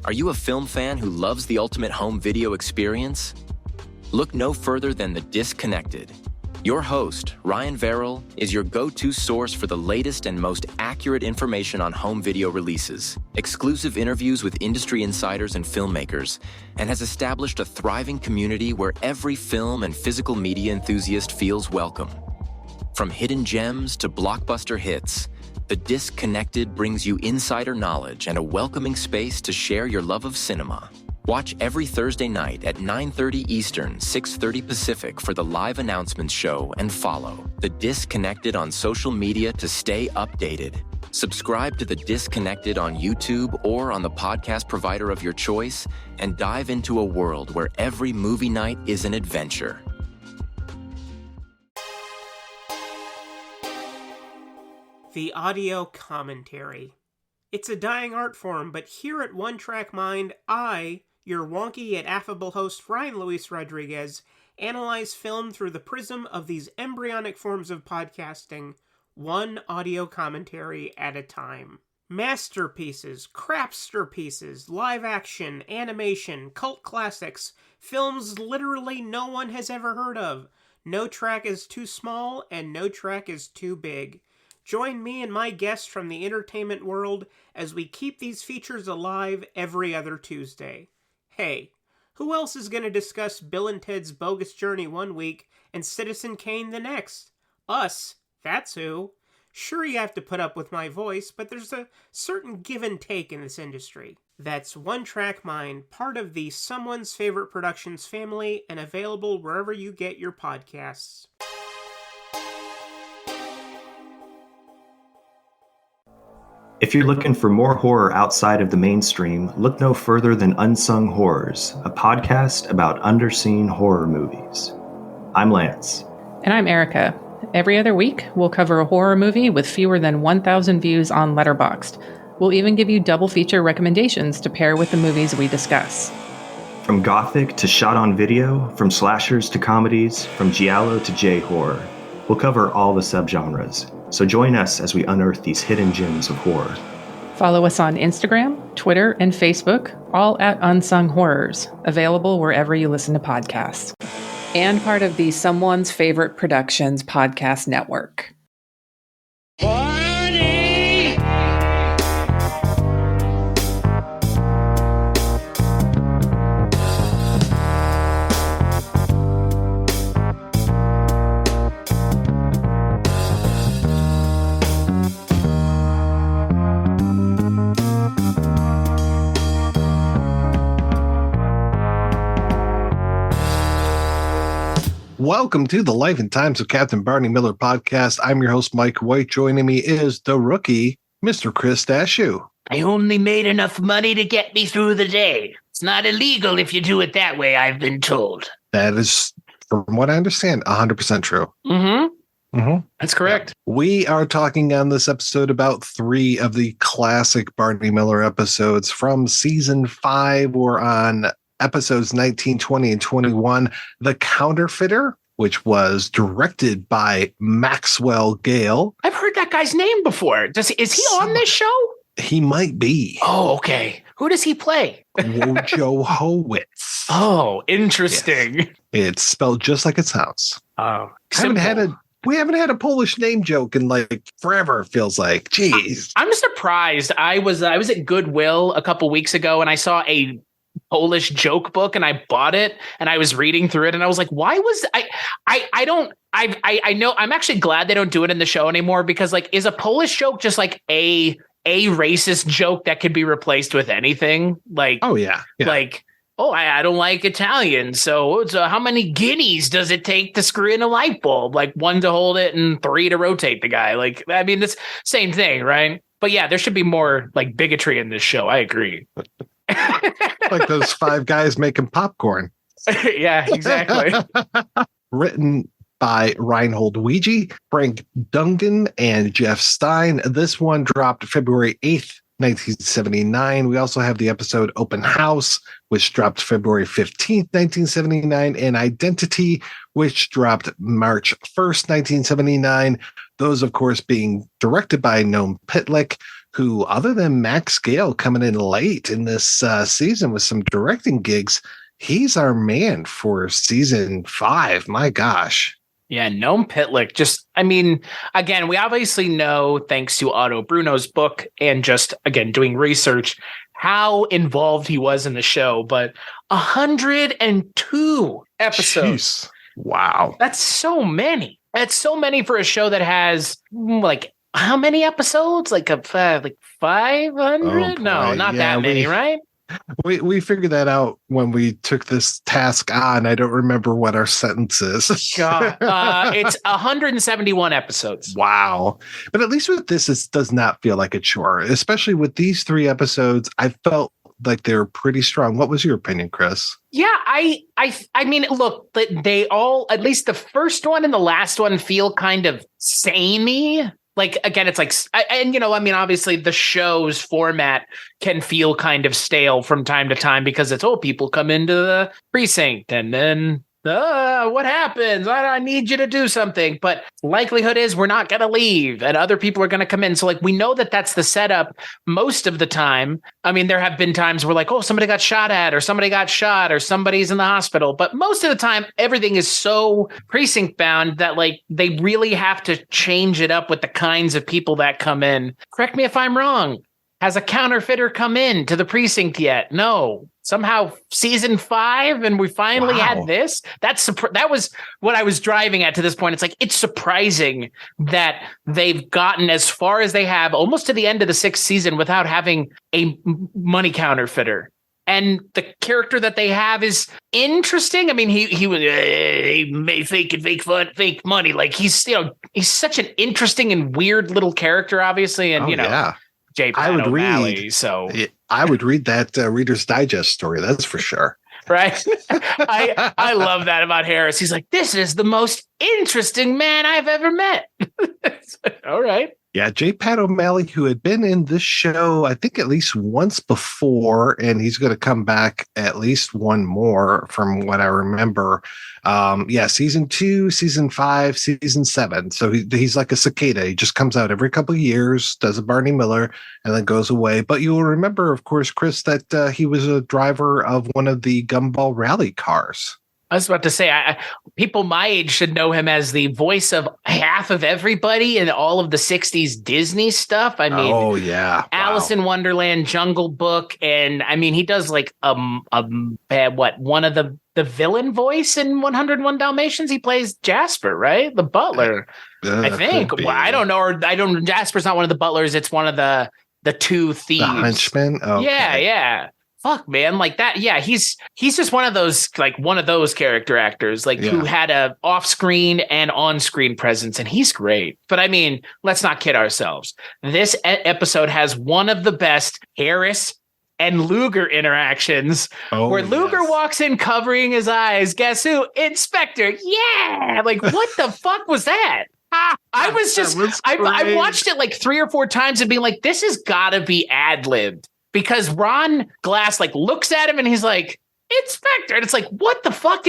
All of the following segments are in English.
Are you a film fan who loves the ultimate home video experience? Look no further than The Disconnected. Your host, Ryan Verrill, is your go-to source for the latest and most accurate information on home video releases, exclusive interviews with industry insiders and filmmakers, and has established a thriving community where every film and physical media enthusiast feels welcome. From hidden gems to blockbuster hits, The Disconnected brings you insider knowledge and a welcoming space to share your love of cinema. Watch every Thursday night at 9:30 Eastern, 6:30 Pacific for the live announcements show and follow The Disconnected on social media to stay updated. Subscribe to The Disconnected on YouTube or on the podcast provider of your choice and dive into a world where every movie night is an adventure. The audio commentary. It's a dying art form, but here at One Track Mind, I, your wonky yet affable host Ryan Luis Rodriguez, analyze film through the prism of these embryonic forms of podcasting, one audio commentary at a time. Masterpieces, crapster pieces, live action, animation, cult classics, films literally no one has ever heard of. No track is too small and no track is too big. Join me and my guests from the entertainment world as we keep these features alive every other Tuesday. Hey, who else is going to discuss Bill and Ted's Bogus Journey one week and Citizen Kane the next? Us, that's who. Sure, you have to put up with my voice, but there's a certain give and take in this industry. That's One Track Mind, part of the Someone's Favorite Productions family and available wherever you get your podcasts. If you're looking for more horror outside of the mainstream, look no further than Unsung Horrors, a podcast about underseen horror movies. I'm Lance. And I'm Erica. Every other week, we'll cover a horror movie with fewer than 1,000 views on Letterboxd. We'll even give you double feature recommendations to pair with the movies we discuss. From gothic to shot on video, from slashers to comedies, from giallo to J-horror, we'll cover all the subgenres. So join us as we unearth these hidden gems of horror. Follow us on Instagram, Twitter, and Facebook, all at Unsung Horrors, available wherever you listen to podcasts. And part of the Someone's Favorite Productions podcast network. Welcome to the Life and Times of Captain Barney Miller podcast. I'm your host, Mike White. Joining me is the rookie, Mr. Chris Dashew. I only made enough money to get me through the day. It's not illegal if you do it that way, I've been told. That is, from what I understand, 100% true. That's correct. We are talking on this episode about 3 of the classic Barney Miller episodes from season 5. We're on episodes 19, 20, and 21. The Counterfeiter, which was directed by Maxwell Gale. I've heard that guy's name before. Is he on this show? He might be. Oh, okay. Who does he play? Wojo Howitz. Oh, interesting. Yes. It's spelled just like it sounds. Oh, We haven't had a Polish name joke in like forever, it feels like. Jeez. I'm surprised. I was at Goodwill a couple weeks ago and I saw a Polish joke book and I bought it and I was reading through it and I was like, why was I know I'm actually glad they don't do it in the show anymore, because like, is a Polish joke just like a racist joke that could be replaced with anything? Like, oh yeah. Like, oh, I don't like Italian. So how many guineas does it take to screw in a light bulb? Like 1 to hold it and 3 to rotate the guy. Like, I mean, it's same thing, right? But yeah, there should be more like bigotry in this show. I agree. Like those 5 guys making popcorn. Yeah, exactly. Written by Reinhold Weege, Frank Dungan, and Jeff Stein. This one dropped February 8th, 1979. We also have the episode Open House, which dropped February 15th, 1979, and Identity, which dropped March 1st, 1979. Those, of course, being directed by Noam Pitlick, who, other than Max Gale coming in late in this season with some directing gigs, he's our man for season 5. My gosh. Yeah, Noam Pitlick. Just, I mean, again, we obviously know, thanks to Otto Bruno's book and just, again, doing research, how involved he was in the show. But 102 episodes. Jeez. Wow. That's so many. That's so many for a show that has, like, how many episodes? Like 500? Oh, no, not that many, right? We figured that out when we took this task on. I don't remember what our sentence is. God, it's 171 episodes. Wow. But at least with this, it does not feel like a chore, especially with these 3 episodes. I felt like they were pretty strong. What was your opinion, Chris? Yeah, I mean, look, they all, at least the first one and the last one, feel kind of samey. Like, again, it's like, and, you know, I mean, obviously the show's format can feel kind of stale from time to time because it's, people come into the precinct and then, what happens? I need you to do something. But likelihood is we're not going to leave and other people are going to come in. So, like, we know that that's the setup most of the time. I mean, there have been times where, like, somebody got shot at or somebody got shot or somebody's in the hospital. But most of the time, everything is so precinct bound that, like, they really have to change it up with the kinds of people that come in. Correct me if I'm wrong. Has a counterfeiter come in to the precinct yet? No. Somehow season 5 and we finally had this. That was what I was driving at to this point. It's like, it's surprising that they've gotten as far as they have, almost to the end of the 6th season, without having a money counterfeiter. And the character that they have is interesting. I mean, he may fake money. Like, he's such an interesting and weird little character, obviously. And, J. Pat O'Malley, so I would read that Reader's Digest story. That's for sure. Right. I love that about Harris. He's like, this is the most interesting man I've ever met. All right. Yeah, J. Pat O'Malley, who had been in this show, I think at least once before, and he's going to come back at least one more from what I remember. Season 2, season 5, season 7. So he's like a cicada. He just comes out every couple of years, does a Barney Miller, and then goes away. But you'll remember, of course, Chris, that he was a driver of one of the Gumball Rally cars. I was about to say, people my age should know him as the voice of half of everybody in all of the 60s Disney stuff. I mean, Alice in Wonderland, Jungle Book. And I mean, he does like one of the villain voice in 101 Dalmatians. He plays Jasper, right? The butler, I think. Well, I don't know. Or Jasper's not one of the butlers. It's one of the 2 thieves. The henchmen? Okay. Yeah. Fuck, man, like that. Yeah, he's just one of those character actors, who had a off-screen and on-screen presence, and he's great. But I mean, let's not kid ourselves. This episode has one of the best Harris and Luger interactions, where Luger walks in covering his eyes. Guess who? Inspector. Yeah, like what the fuck was that? I watched it like 3 or 4 times and being like, this has got to be ad-libbed. Because Ron Glass looks at him and he's like, Inspector. And it's like, what the fuck?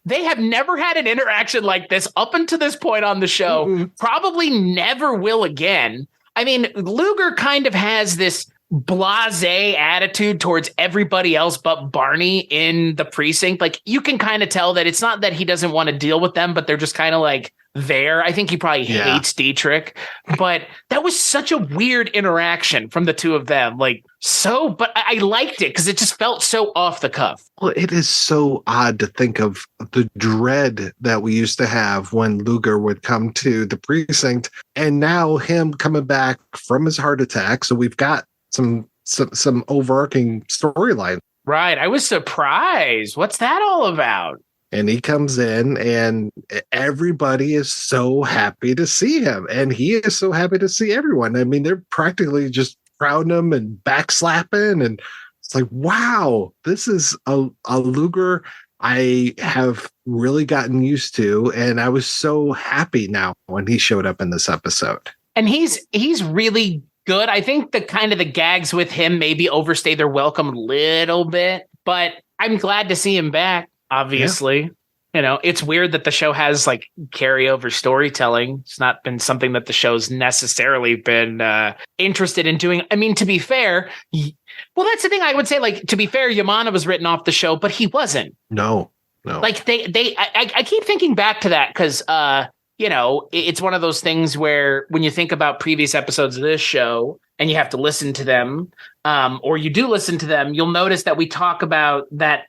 They have never had an interaction like this up until this point on the show. Mm-hmm. Probably never will again. I mean, Luger kind of has this blasé attitude towards everybody else but Barney in the precinct. Like, you can kind of tell that it's not that he doesn't want to deal with them, but they're just kind of like there. I think he probably hates Dietrich, but that was such a weird interaction from the two of them. But I liked it because it just felt so off the cuff. Well, it is so odd to think of the dread that we used to have when Luger would come to the precinct, and now him coming back from his heart attack. So we've got some overarching storyline. Right. I was surprised. What's that all about? And he comes in and everybody is so happy to see him. And he is so happy to see everyone. I mean, they're practically just crowding him and backslapping. And it's like, wow, this is a Luger I have really gotten used to. And I was so happy now when he showed up in this episode. And he's really good. I think the gags with him maybe overstay their welcome a little bit, but I'm glad to see him back. Obviously. it's weird that the show has like carryover storytelling. It's not been something that the show's necessarily been interested in doing. I mean, to be fair, well, that's the thing I would say. Like, to be fair, Yamana was written off the show, but he wasn't. No. Like I keep thinking back to that because, it's one of those things where when you think about previous episodes of this show and you have to listen to them, or you do listen to them, you'll notice that we talk about that,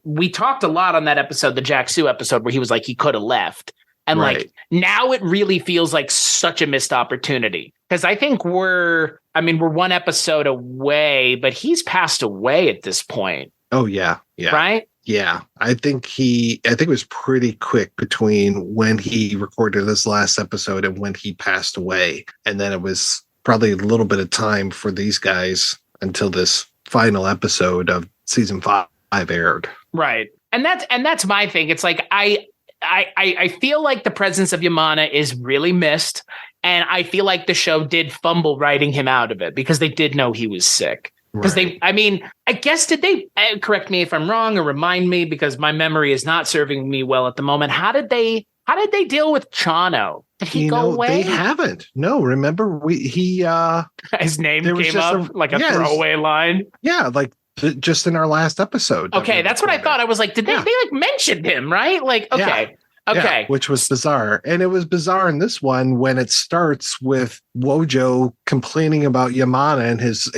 we talked a lot on that episode, the Jack Sue episode, where he was like, he could have left. And like, now it really feels like such a missed opportunity. Because I think we're one episode away, but he's passed away at this point. Oh, yeah. Yeah. Right? Yeah. I think it was pretty quick between when he recorded this last episode and when he passed away. And then it was probably a little bit of time for these guys until this final episode of season 5 aired. Right. And that's my thing. It's like, I feel like the presence of Yamana is really missed. And I feel like the show did fumble writing him out of it because they did know he was sick. Because I guess, did they correct me if I'm wrong or remind me, because my memory is not serving me well at the moment. How did they deal with Chano? Did he go away? They haven't. No, remember his name came up like a throwaway line. Yeah, like just in our last episode. Okay, that's what I thought. I was like, did they like mention him, right? Like, okay. Yeah. Okay. Yeah, which was bizarre. And it was bizarre in this one when it starts with Wojo complaining about Yamana and his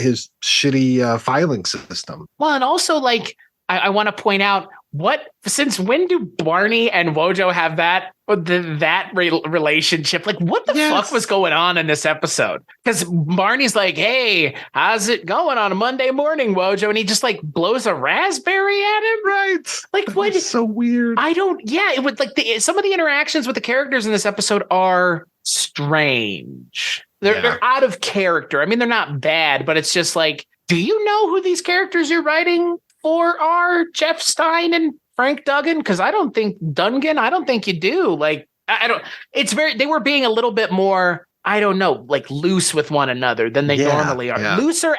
shitty filing system. Well, and also, like, I want to point out, since when do Barney and Wojo have that relationship? Like, what the fuck was going on in this episode? Because Barney's like, hey, how's it going on a Monday morning, Wojo? And he just like blows a raspberry at him. Right. Like, what? It's so weird. It would like some of the interactions with the characters in this episode are strange. They're out of character. I mean, they're not bad, but it's just like, do you know who these characters you're writing for are, Jeff Stein and Frank Duggan? Because I don't think you do. Like, they were being a little bit more, I don't know, like loose with one another than they normally are. Yeah. Looser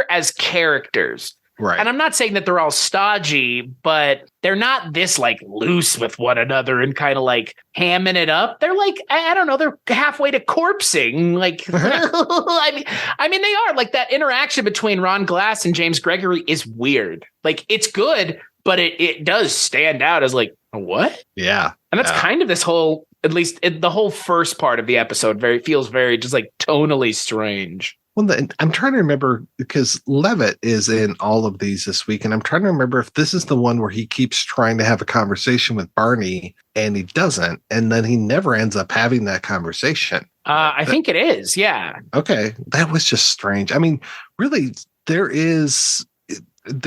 as characters. Right. And I'm not saying that they're all stodgy, but they're not this like loose with one another and kind of like hamming it up. They're like, I don't know, they're halfway to corpsing. Like, I mean, they are. Like, that interaction between Ron Glass and James Gregory is weird. Like, it's good, but it does stand out as like, what? Yeah. And that's kind of this whole, at least the whole first part of the episode feels very just like tonally strange. Well, I'm trying to remember, because Levitt is in all of these this week, and I'm trying to remember if this is the one where he keeps trying to have a conversation with Barney and he doesn't, and then he never ends up having that conversation. I think it is, yeah. Okay, that was just strange. I mean, really, there's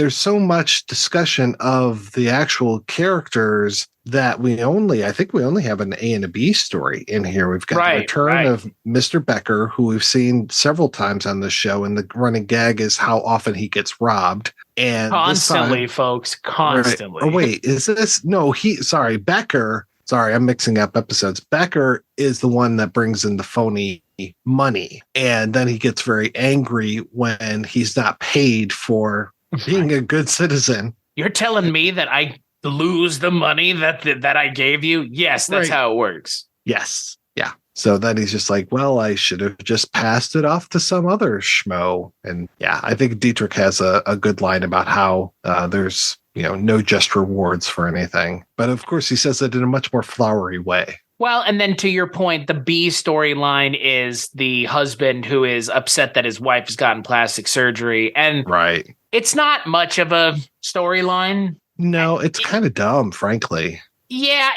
so much discussion of the actual characters that I think we only have an A and a B story in here. We've got the return of Mr. Becker, who we've seen several times on the show, and the running gag is how often he gets robbed. And constantly, folks, constantly. Right. Oh, wait, is this? No, Becker. Sorry, I'm mixing up episodes. Becker is the one that brings in the phony money, and then he gets very angry when he's not paid for being a good citizen. You're telling me that I lose the money that I gave you? Yes, that's how it works. Yes. Yeah. So then he's just like, well, I should have just passed it off to some other schmo. And yeah, I think Dietrich has a good line about how there's, no just rewards for anything. But of course, he says it in a much more flowery way. Well, and then to your point, the B storyline is the husband who is upset that his wife has gotten plastic surgery. And it's not much of a storyline. No, it's kind of dumb, frankly. Yeah,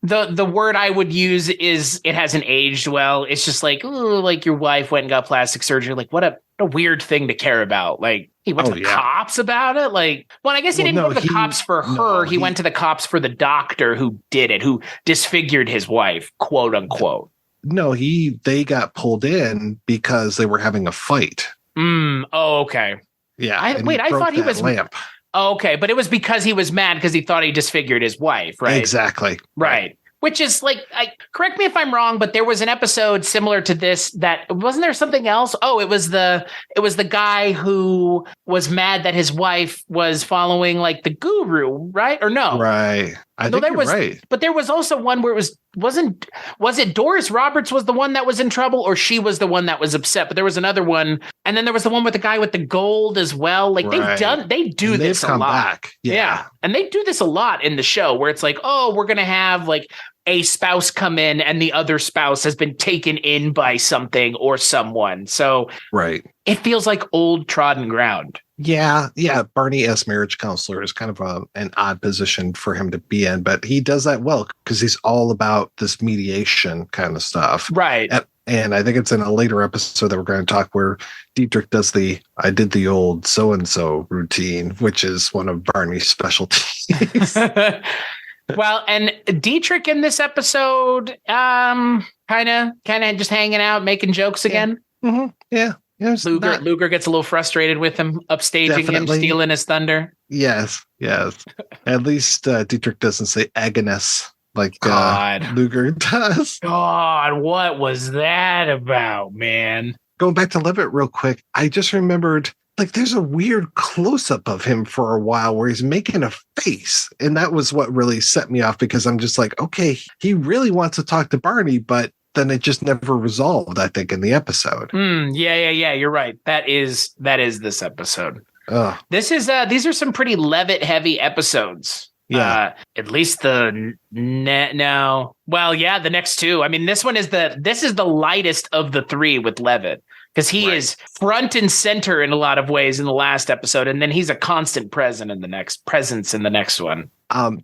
the word I would use is it hasn't aged well. It's just like, ooh, like your wife went and got plastic surgery. Like, what a weird thing to care about. Like, he went to the cops about it. Like, well, I guess he didn't go to the cops for her. He went to the cops for the doctor who did it, who disfigured his wife, quote unquote. No, they got pulled in because they were having a fight. Oh, okay. Yeah. I thought he was lamp. Okay, but it was because he was mad because he thought he disfigured his wife, right? Exactly. Right. Which is like, correct me if I'm wrong, but there was an episode similar to this that wasn't there something else? Oh, it was the guy who was mad that his wife was following like the guru, right? Or no? Right. I think you're right. But there was also one where it was it Doris Roberts was the one that was in trouble, or she was the one that was upset? But there was another one, and then there was the one with the guy with the gold as well. Like they do this a lot. Back. Yeah. And they do this a lot in the show where it's like, oh, we're gonna have like a spouse come in and the other spouse has been taken in by something or someone. So it feels like old trodden ground. Yeah. Barney as marriage counselor is kind of an odd position for him to be in, but he does that well because he's all about this mediation kind of stuff. Right. And I think it's in a later episode that we're going to talk where Dietrich does I did the old so-and-so routine, which is one of Barney's specialties. Well, and Dietrich in this episode, kind of just hanging out, making jokes again. Mm-hmm. Yeah. Luger gets a little frustrated with him, upstaging him, stealing his thunder. Yes. At least Dietrich doesn't say Agnes like Luger does. God, what was that about, man? Going back to Levitt real quick, I just remembered, like, there's a weird close-up of him for a while where he's making a face. And that was what really set me off, because I'm just like, okay, he really wants to talk to Barney, but then it just never resolved, I think, in the episode. Yeah. You're right. That is this episode. These are some pretty Levitt heavy episodes. Yeah. At least the next two. I mean, this is the lightest of the three with Levitt, because he is front and center in a lot of ways in the last episode, and then he's a constant presence in the next one.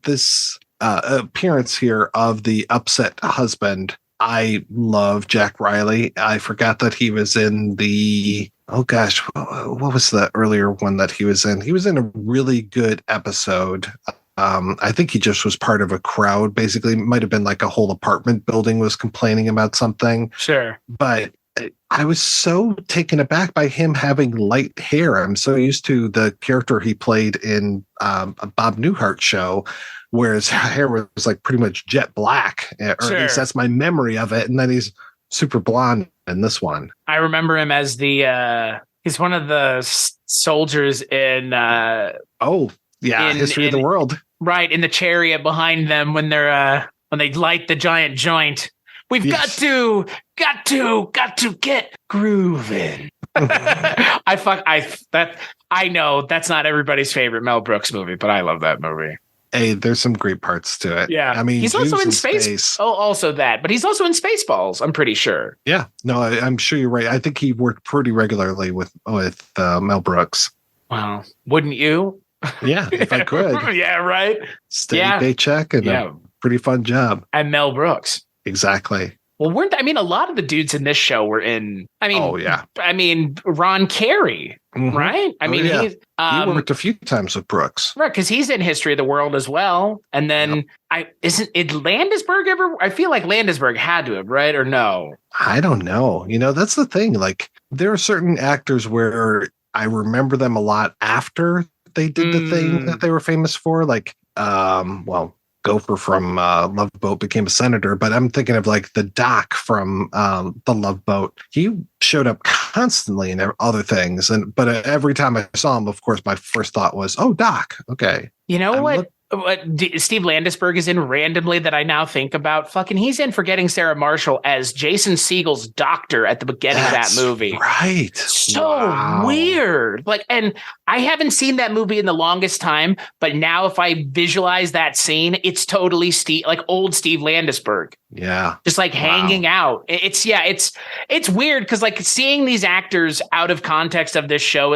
This appearance here of the upset husband, I love Jack Riley. I forgot that he was in the, what was the earlier one that he was in? He was in a really good episode. I think he just was part of a crowd. Basically, it might have been like a whole apartment building was complaining about something. Sure. But I was so taken aback by him having light hair. I'm so used to the character he played in a Bob Newhart show, where his hair was like pretty much jet black, or at least that's my memory of it. And then he's super blonde in this one. I remember him as he's one of the soldiers in History of the World. Right, in the chariot behind them when they light the giant joint. We've got to get grooving. I know that's not everybody's favorite Mel Brooks movie, but I love that movie. Hey, there's some great parts to it. Yeah. I mean, he's also in Space. Oh, also that, but he's also in Spaceballs, I'm pretty sure. Yeah. No, I'm sure you're right. I think he worked pretty regularly with Mel Brooks. Wow. Wouldn't you? Yeah, if I could. Yeah, right. Steady paycheck and a pretty fun job. And Mel Brooks. Exactly. Well, a lot of the dudes in this show were in, Ron Carey, right? He worked a few times with Brooks. Right, because he's in History of the World as well. And then, is Landisberg ever? I feel like Landisberg had to have, right? Or no? I don't know. That's the thing. Like, there are certain actors where I remember them a lot after they did the thing that they were famous for. Like, Gopher from Love Boat became a senator, but I'm thinking of like the Doc from the Love Boat. He showed up constantly in other things, but every time I saw him, of course, my first thought was, "Oh, Doc, okay." You know what Steve Landisberg is in randomly that I now think about? He's in Forgetting Sarah Marshall as Jason Segel's doctor at the beginning of that movie. Right. So weird. And I haven't seen that movie in the longest time, but now if I visualize that scene, it's totally old Steve Landisberg. Yeah. Just hanging out. It's weird because seeing these actors out of context of this show,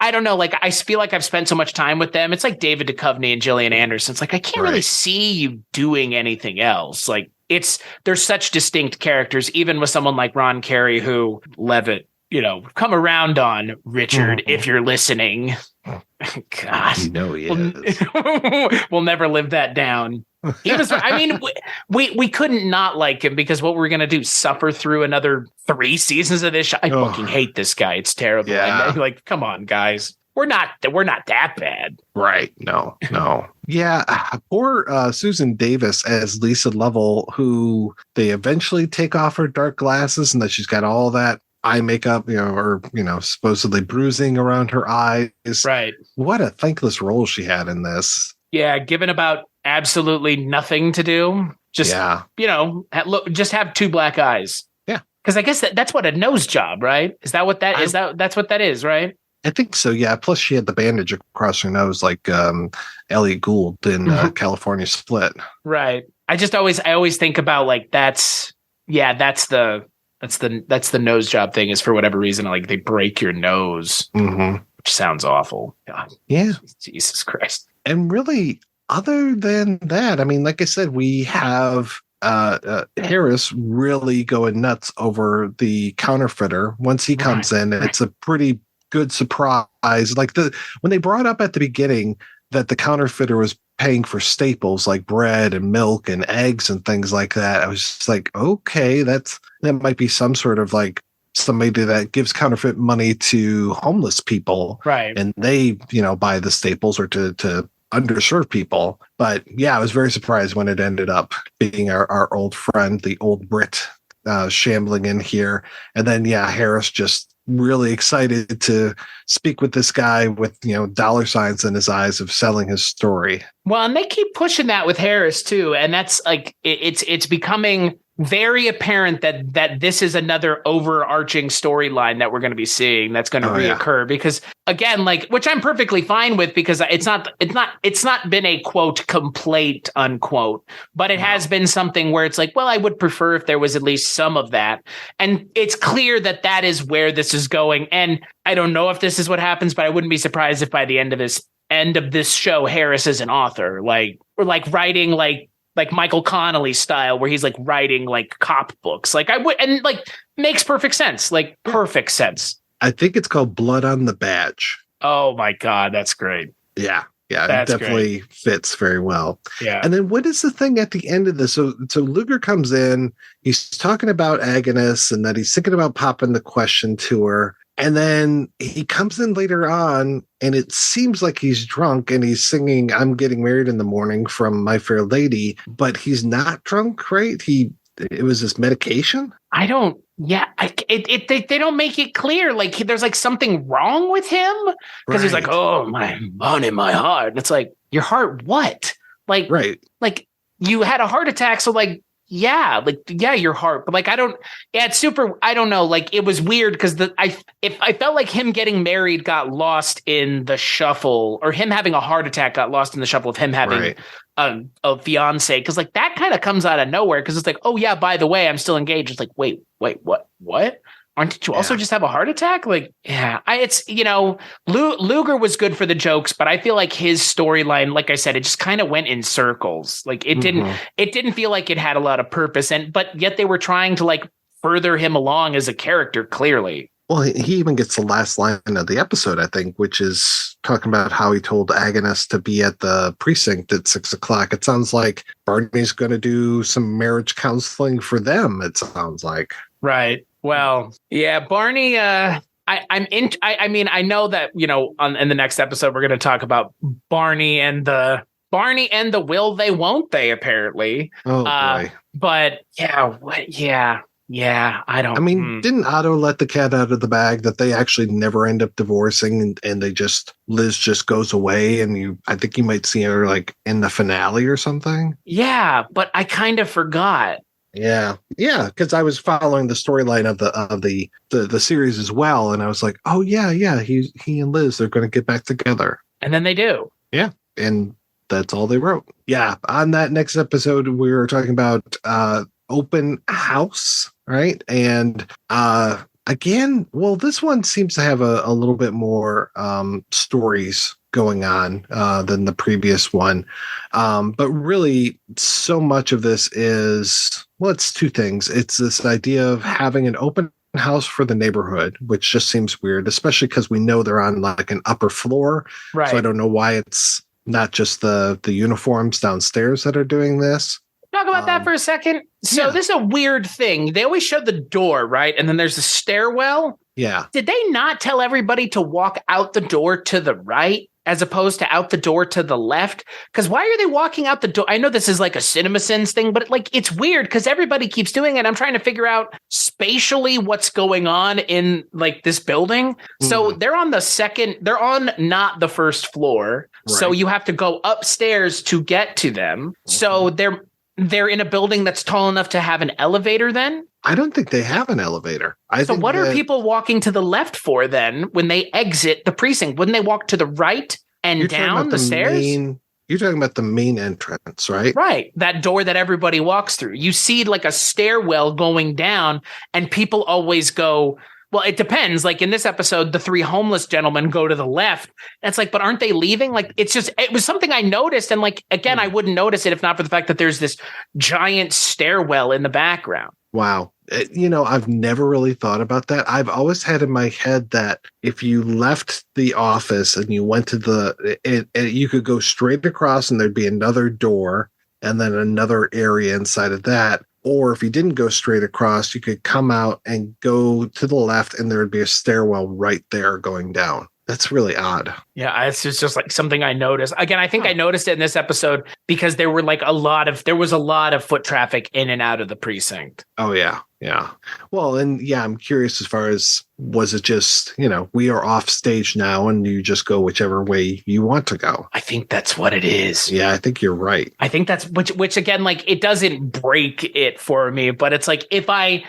I don't know, I feel like I've spent so much time with them. It's like David Duchovny and Gillian Anderson. It's I can't really see you doing anything else. There's such distinct characters, even with someone like Ron Carey, who Levitt, come around on, Richard, if you're listening. God, he is. We'll never live that down. He was. We couldn't not like him, because what we're gonna do? Suffer through another 3 seasons of this show? I fucking hate this guy. It's terrible. Yeah. And come on, guys. We're not that bad. Right. No. Yeah. Poor Susan Davis as Lisa Lovell, who they eventually take off her dark glasses, and that she's got all that eye makeup, supposedly bruising around her eyes. Right. What a thankless role she had in this. Yeah. Given about absolutely nothing to do. Just, just have 2 black eyes. Yeah. Because I guess that's what a nose job, right? Is that what that is? That's what that is, right? I think so, yeah. Plus she had the bandage across her nose like Elliot Gould in California Split. Right. I always think about like that's the nose job thing is for whatever reason, like they break your nose, which sounds awful. God. Yeah. Jesus Christ. And really, other than that, I mean, like I said, we have Harris really going nuts over the counterfeiter. Once he comes in, it's a pretty good surprise. Like when they brought up at the beginning that the counterfeiter was paying for staples like bread and milk and eggs and things like that, I was just like, okay, that might be some sort of like somebody that gives counterfeit money to homeless people, right? And they, buy the staples or to underserved people. But yeah, I was very surprised when it ended up being our old friend, the old Brit, shambling in here, and then Harris just really excited to speak with this guy with dollar signs in his eyes of selling his story. Well, and they keep pushing that with Harris too, and that's like it's becoming very apparent that this is another overarching storyline that we're going to be seeing that's going to reoccur. Because again, like, which I'm perfectly fine with, because it's not been a quote complaint unquote, but it has been something where it's like, well, I would prefer if there was at least some of that, and it's clear that is where this is going. And I don't know if this is what happens, but I wouldn't be surprised if by the end of this show, Harris is an author, or writing like Michael Connelly style, where he's like writing like cop books. Like I would, and like makes perfect sense. Like perfect sense. I think it's called Blood on the Badge. Oh my God. That's great. Yeah. It definitely fits very well. Yeah. And then what is the thing at the end of this? So Luger comes in, he's talking about Agnes and that he's thinking about popping the question to her. And then he comes in later on, and it seems like he's drunk, and he's singing "I'm Getting Married in the Morning" from My Fair Lady, but he's not drunk, right? It was his medication. They don't make it clear. Like there's like something wrong with him, because he's like, "Oh, my bone in my heart." And it's like, your heart, what? Like, right? Like you had a heart attack, so like. Yeah, your heart, but like it's super. I don't know. Like it was weird because I felt like him getting married got lost in the shuffle, or him having a heart attack got lost in the shuffle of him having a fiance. Because like that kind of comes out of nowhere. Because it's like, oh yeah, by the way, I'm still engaged. It's like, wait, what? Did you also just have a heart attack? Like, yeah, Luger was good for the jokes, but I feel like his storyline, like I said, it just kind of went in circles. Like it didn't feel like it had a lot of purpose, but yet they were trying to like further him along as a character, clearly. Well, he even gets the last line of the episode, I think, which is talking about how he told Agnes to be at the precinct at 6:00. It sounds like Barney's going to do some marriage counseling for them. It sounds like. Right. Well, yeah, Barney, I mean, I know that, in the next episode, we're going to talk about Barney and the will they, won't they, apparently. Oh, boy. But yeah, I don't. I mean, didn't Otto let the cat out of the bag that they actually never end up divorcing, and Liz just goes away, and I think you might see her like in the finale or something. Yeah, but I kind of forgot. Yeah, because I was following the storyline of the series as well, and I was like, oh yeah, he and Liz, they're going to get back together, and then they do. Yeah, and that's all they wrote. Yeah, on that next episode, we were talking about open house, right? And again, well, this one seems to have a little bit more stories going on than the previous one. But really, so much of this is, well, it's two things. It's this idea of having an open house for the neighborhood, which just seems weird, especially because we know they're on like an upper floor. Right. So I don't know why it's not just the uniforms downstairs that are doing this. Talk about that for a second. So this is a weird thing. They always show the door, right? And then there's a stairwell. Yeah. Did they not tell everybody to walk out the door to the right? as opposed to out the door to the left? Because why are they walking out the door? I know this is like a CinemaSins thing, but like it's weird because everybody keeps doing it. I'm trying to figure out spatially what's going on in like this building. So they're on they're on not the first floor. Right. So you have to go upstairs to get to them. So they're in a building that's tall enough to have an elevator then? I don't think they have an elevator. So what are people walking to the left for then when they exit the precinct? Wouldn't they walk to the right and down the stairs? You're talking about the main entrance, right? Right. That door that everybody walks through. You see like a stairwell going down and people always go, well, it depends. Like in this episode, the 3 homeless gentlemen go to the left. And it's like, but aren't they leaving? Like, it was something I noticed. And like, again, I wouldn't notice it if not for the fact that there's this giant stairwell in the background. Wow. I've never really thought about that. I've always had in my head that if you left the office and you went to you could go straight across and there'd be another door and then another area inside of that. Or if you didn't go straight across, you could come out and go to the left and there would be a stairwell right there going down. That's really odd. Yeah, it's just like something I noticed. Again, I think I noticed it in this episode because there was a lot of foot traffic in and out of the precinct. Oh, yeah. Yeah. Well, and yeah, I'm curious as far as, was it just, we are off stage now and you just go whichever way you want to go? I think that's what it is. Yeah, I think you're right. I think that's which again, like it doesn't break it for me, but it's like if I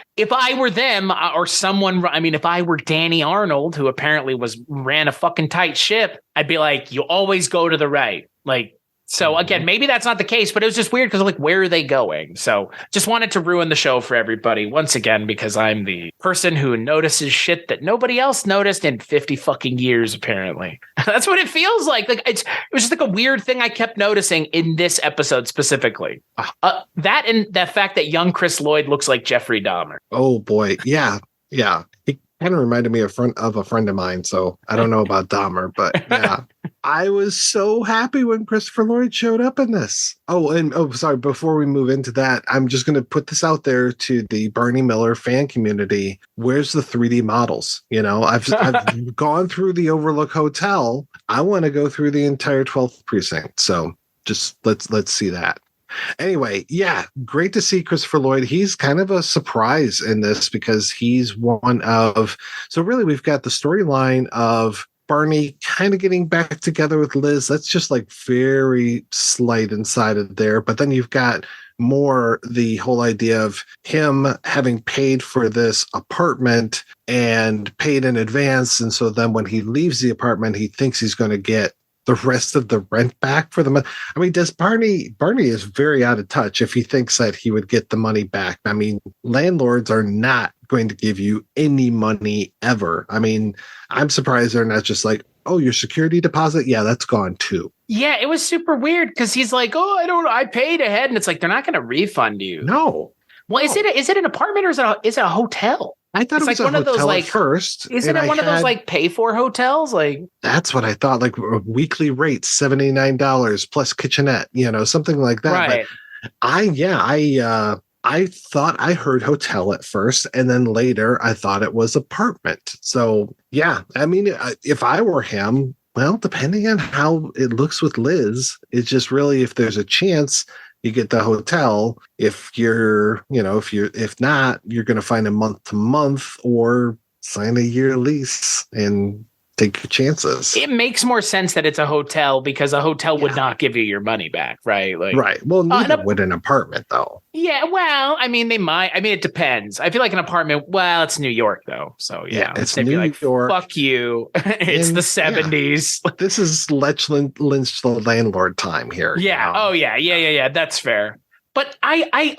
were them or someone, I mean, if I were Danny Arnold, who apparently ran a fucking tight ship, I'd be like, you always go to the right. Like, so again, maybe that's not the case, but it was just weird because like, where are they going? So just wanted to ruin the show for everybody once again, because I'm the person who notices shit that nobody else noticed in 50 fucking years, apparently. That's what it feels like. Like it was just like a weird thing I kept noticing in this episode specifically. That and the fact that young Chris Lloyd looks like Jeffrey Dahmer. Oh boy. Yeah. Yeah. He kind of reminded me of a friend of mine. So I don't know about Dahmer, but yeah. I was so happy when Christopher Lloyd showed up in this. Sorry. Before we move into that, I'm just going to put this out there to the Barney Miller fan community. Where's the 3D models? I've gone through the Overlook Hotel. I want to go through the entire 12th precinct. So just let's see that. Anyway, yeah, great to see Christopher Lloyd. He's kind of a surprise in this because he's one of. So really, we've got the storyline of Barney kind of getting back together with Liz. That's just like very slight inside of there. But then you've got more the whole idea of him having paid for this apartment and paid in advance. And so then when he leaves the apartment, he thinks he's going to get the rest of the rent back for the month. I mean, Barney is very out of touch if he thinks that he would get the money back. I mean, landlords are not going to give you any money ever. I mean, I'm surprised they're not just like, oh, your security deposit? Yeah, that's gone too. Yeah, it was super weird because he's like, oh, I paid ahead. And it's like, they're not going to refund you. No. Well, is it an apartment or is it a hotel? I thought it was like one of those like first. Isn't it one of those like pay for hotels? Like that's what I thought. Like a weekly rate, $79 plus kitchenette, something like that. Right. But I thought I heard hotel at first, and then later I thought it was apartment. So yeah, I mean, if I were him, well, depending on how it looks with Liz, it's just really if there's a chance. You get the hotel. If not, you're going to find a month to month or sign a year lease and take your chances. It makes more sense that it's a hotel because a hotel would not give you your money back, right? Like, right. Well, neither would an apartment, though. Yeah. Well, I mean, they might. I mean, it depends. I feel like an apartment. Well, it's New York, though. So yeah, it's New York. Fuck you. It's the 70s. Yeah. This is Lynch the landlord time here. Yeah. Oh yeah. Yeah. That's fair. But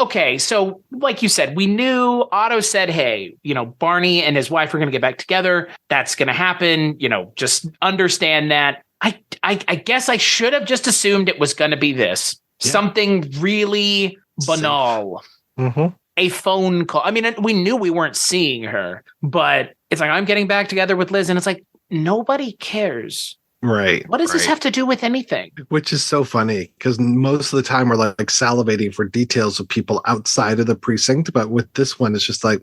okay, so like you said, we knew Otto said, hey, Barney and his wife are going to get back together. That's going to happen. Just understand that. I guess I should have just assumed it was going to be this. Yeah. Something really banal. Mm-hmm. A phone call. I mean, we knew we weren't seeing her, but it's like, I'm getting back together with Liz. And it's like, nobody cares. Right. What does this have to do with anything? Which is so funny because most of the time we're like salivating for details of people outside of the precinct. But with this one, it's just like,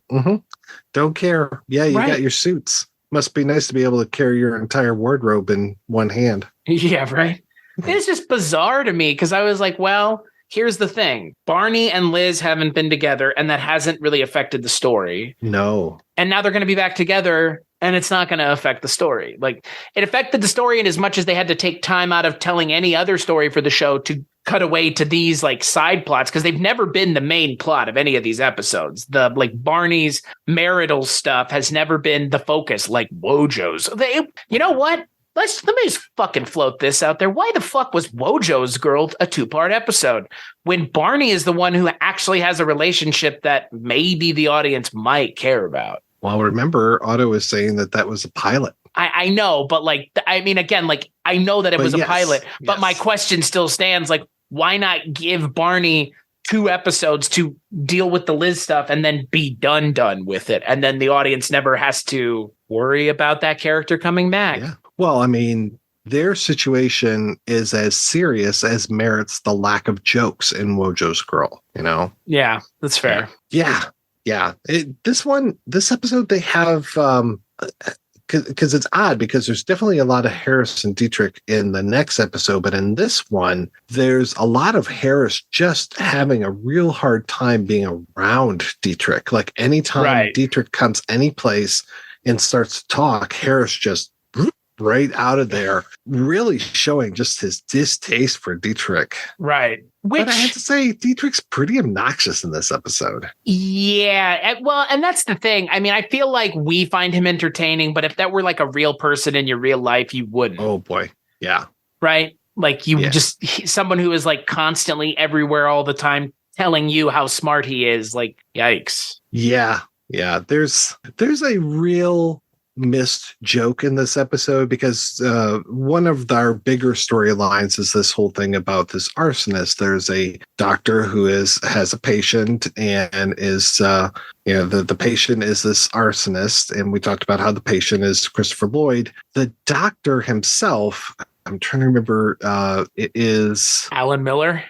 don't care. Yeah, you got your suits. Must be nice to be able to carry your entire wardrobe in one hand. Yeah, right. It's just bizarre to me because I was like, well, here's the thing. Barney and Liz haven't been together, and that hasn't really affected the story. No. And now they're going to be back together, and it's not going to affect the story. Like, it affected the story in as much as they had to take time out of telling any other story for the show to cut away to these like side plots, because they've never been the main plot of any of these episodes. The like Barney's marital stuff has never been the focus, like Wojo's. You know what? Let me just fucking float this out there. Why the fuck was Wojo's girl a 2-part episode when Barney is the one who actually has a relationship that maybe the audience might care about? Well, remember, Otto is saying that was a pilot. I know, but like, I mean, again, like, I know that it was a pilot, but my question still stands. Like, why not give Barney 2 episodes to deal with the Liz stuff and then be done with it? And then the audience never has to worry about that character coming back. Yeah. Well, I mean, their situation is as serious as merits the lack of jokes in Wojo's Girl, you know? Yeah, that's fair. Yeah. This episode, they have, because it's odd because there's definitely a lot of Harris and Dietrich in the next episode, but in this one, there's a lot of Harris just having a real hard time being around Dietrich. Like anytime Dietrich comes any place and starts to talk, Harris just right out of there, really showing just his distaste for Dietrich. Right. But I have to say, Dietrich's pretty obnoxious in this episode. Yeah. Well, and that's the thing. I mean, I feel like we find him entertaining, but if that were like a real person in your real life, you wouldn't. Oh, boy. Yeah. Right? Like someone who is like constantly everywhere all the time telling you how smart he is. Like, yikes. Yeah. Yeah. There's a real missed joke in this episode because one of our bigger storylines is this whole thing about this arsonist. There's a doctor who has a patient and is the patient is this arsonist, and we talked about how the patient is Christopher Lloyd. The doctor himself, I'm trying to remember, it is Alan Miller,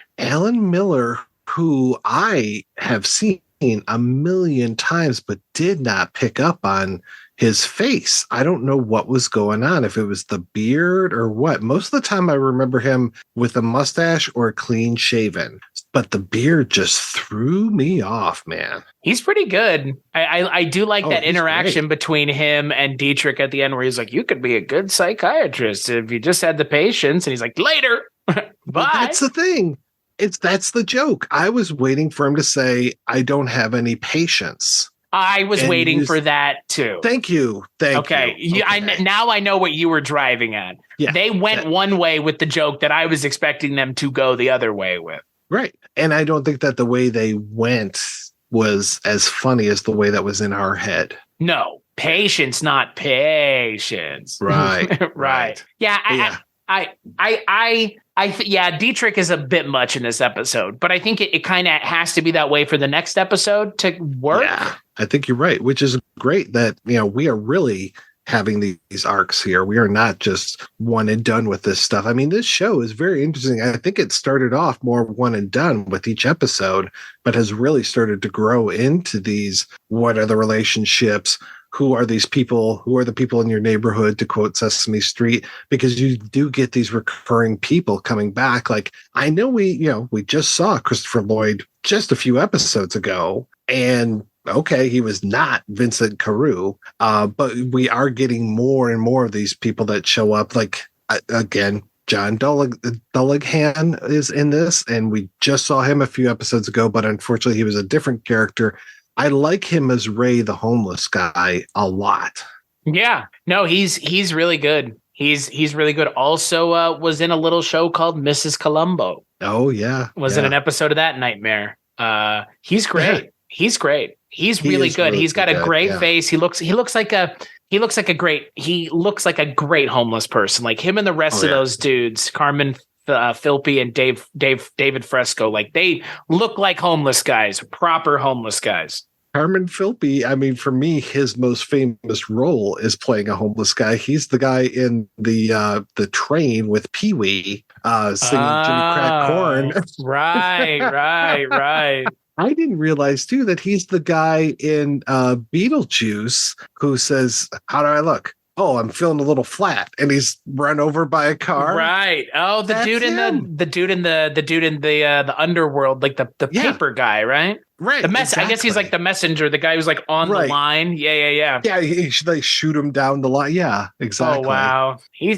who I have seen a million times but did not pick up on his face. I don't know what was going on, if it was the beard or what. Most of the time I remember him with a mustache or clean shaven, but the beard just threw me off, man. He's pretty good. I do like that interaction great between him and Dietrich at the end where he's like, you could be a good psychiatrist if you just had the patience. And he's like, later. Bye. That's the thing. That's the joke. I was waiting for him to say, I don't have any patience. I was waiting for that too. Thank you. Okay. Now I know what you were driving at. Yeah, they went one way with the joke that I was expecting them to go the other way with. Right. And I don't think that the way they went was as funny as the way that was in our head. No, patience, not patience. Right. Right. Yeah. Dietrich is a bit much in this episode, but I think it kind of has to be that way for the next episode to work. Yeah, I think you're right, which is great that, we are really having these arcs here. We are not just one and done with this stuff. I mean, this show is very interesting. I think it started off more one and done with each episode, but has really started to grow into these, what are the relationships? Who are these people? Who are the people in your neighborhood, to quote Sesame Street? Because you do get these recurring people coming back. Like, I know we just saw Christopher Lloyd just a few episodes ago, and okay, he was not Vincent Carew, but we are getting more and more of these people that show up. Like, again, John Dulligan is in this, and we just saw him a few episodes ago, but unfortunately he was a different character. I like him as Ray, the homeless guy, a lot. Yeah, no, he's really good. He's really good. Also, was in a little show called Mrs. Columbo. Oh yeah, was in an episode of that Nightmare. He's great. Yeah. He's great. He's really good. Really he's got a great face. He looks like a great homeless person. Like him and the rest of those dudes, Carmen Philby and David Fresco, like they look like homeless guys, proper homeless guys. Carmen Philby, I mean, for me, his most famous role is playing a homeless guy. He's the guy in the train with Pee Wee singing Jimmy Crack Corn. Right. I didn't realize too that he's the guy in Beetlejuice who says, "How do I look? Oh, I'm feeling a little flat," and he's run over by a car. Right. Oh, the dude in the underworld, like the paper guy, right? Right. I guess he's like the messenger, the guy who's like on the line. Yeah. Yeah, they shoot him down the line. Yeah, exactly. Oh wow. He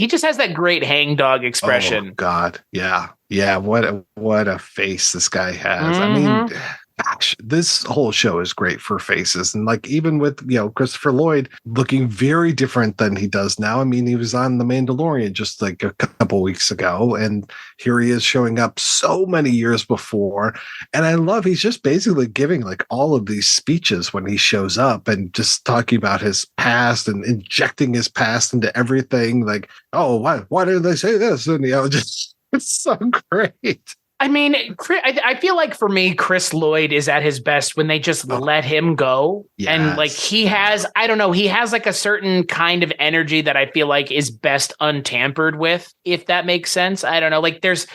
just has that great hangdog expression. Oh God. Yeah. What a face this guy has. I mean, gosh, this whole show is great for faces. And like, even with, Christopher Lloyd looking very different than he does now. I mean, he was on The Mandalorian just like a couple weeks ago, and here he is showing up so many years before. And I love, he's just basically giving like all of these speeches when he shows up and just talking about his past and injecting his past into everything. Like, oh, why did they say this? And, just, it's so great. I mean, I feel like for me, Chris Lloyd is at his best when they just let him go. Yes. And like he has like a certain kind of energy that I feel like is best untampered with, if that makes sense. I don't know. Like there's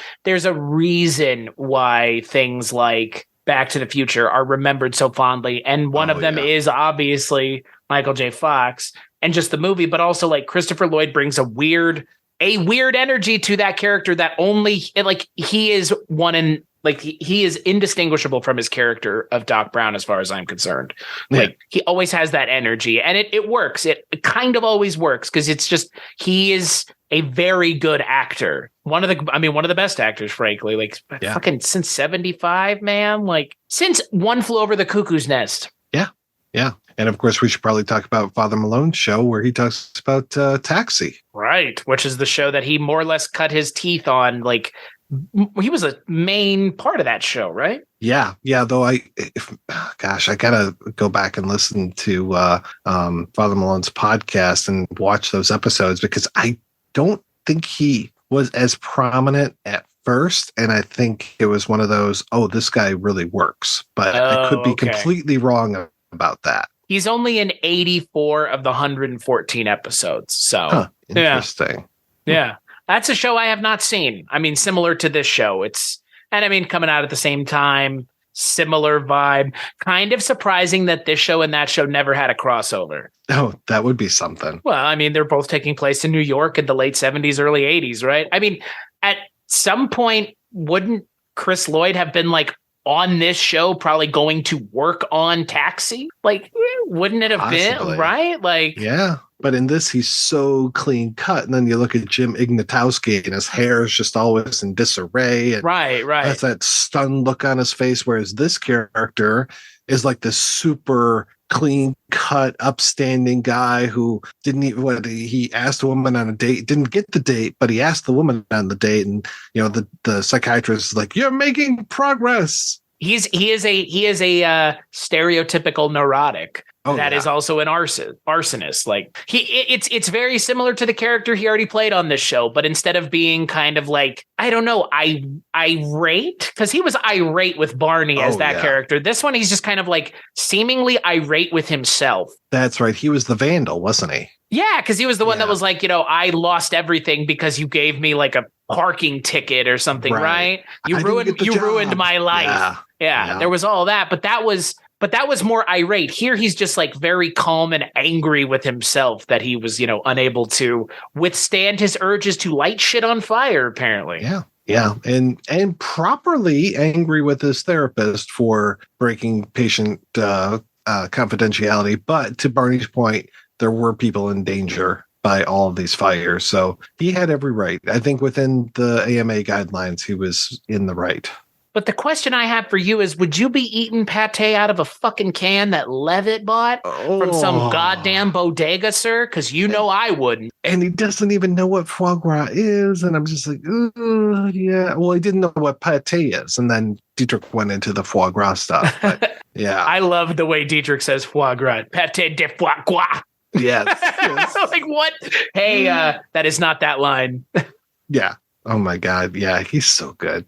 a reason why things like Back to the Future are remembered so fondly. And one of them is obviously Michael J. Fox and just the movie, but also like Christopher Lloyd brings a weird energy to that character that he is he is indistinguishable from his character of Doc Brown as far as I'm concerned. Yeah. Like he always has that energy, and it works. It kind of always works because it's just he is a very good actor. One of the best actors, frankly. Like fucking since 75, man. Like since One Flew Over the Cuckoo's Nest. Yeah. And of course, we should probably talk about Father Malone's show where he talks about Taxi. Right. Which is the show that he more or less cut his teeth on. Like he was a main part of that show, right? Yeah. Though I gotta go back and listen to Father Malone's podcast and watch those episodes, because I don't think he was as prominent at first, and I think it was one of those, this guy really works. But I could be completely wrong about that. He's only in 84 of the 114 episodes. So interesting. Yeah. That's a show I have not seen. I mean, similar to this show. Coming out at the same time, similar vibe. Kind of surprising that this show and that show never had a crossover. Oh, that would be something. Well, I mean, they're both taking place in New York in the late 70s, early 80s, right? I mean, at some point, wouldn't Chris Lloyd have been like on this show probably going to work on Taxi? Like, wouldn't it have been, right? Like, yeah. But in this, he's so clean cut. And then you look at Jim Ignatowski and his hair is just always in disarray. And right. That's that stunned look on his face. Whereas this character is like this super clean cut, upstanding guy who he asked a woman on a date, didn't get the date, but he asked the woman on the date. And, the psychiatrist is like, "You're making progress." He is a stereotypical neurotic. That is also an arsonist. Like it's very similar to the character he already played on this show, but instead of being kind of like, I don't know, irate, because he was irate with Barney as that character. This one, he's just kind of like seemingly irate with himself. That's right. He was the vandal, wasn't he? Yeah, because he was the one that was like, I lost everything because you gave me like a parking ticket or something, right? You ruined my life. Yeah, there was all that, but that was more irate. Here, he's just like very calm and angry with himself that he was, unable to withstand his urges to light shit on fire, apparently. Yeah. And properly angry with his therapist for breaking patient confidentiality. But to Barney's point, there were people in danger by all of these fires. So he had every right. I think within the AMA guidelines, he was in the right. But the question I have for you is, would you be eating pate out of a fucking can that Levitt bought from some goddamn bodega, sir? Because I wouldn't. And he doesn't even know what foie gras is. And I'm just like, yeah. Well, he didn't know what pate is. And then Dietrich went into the foie gras stuff. But, yeah. I love the way Dietrich says foie gras. Pate de foie gras. Yes. Like, what? Hey, that is not that line. Yeah. Oh my God. Yeah, he's so good.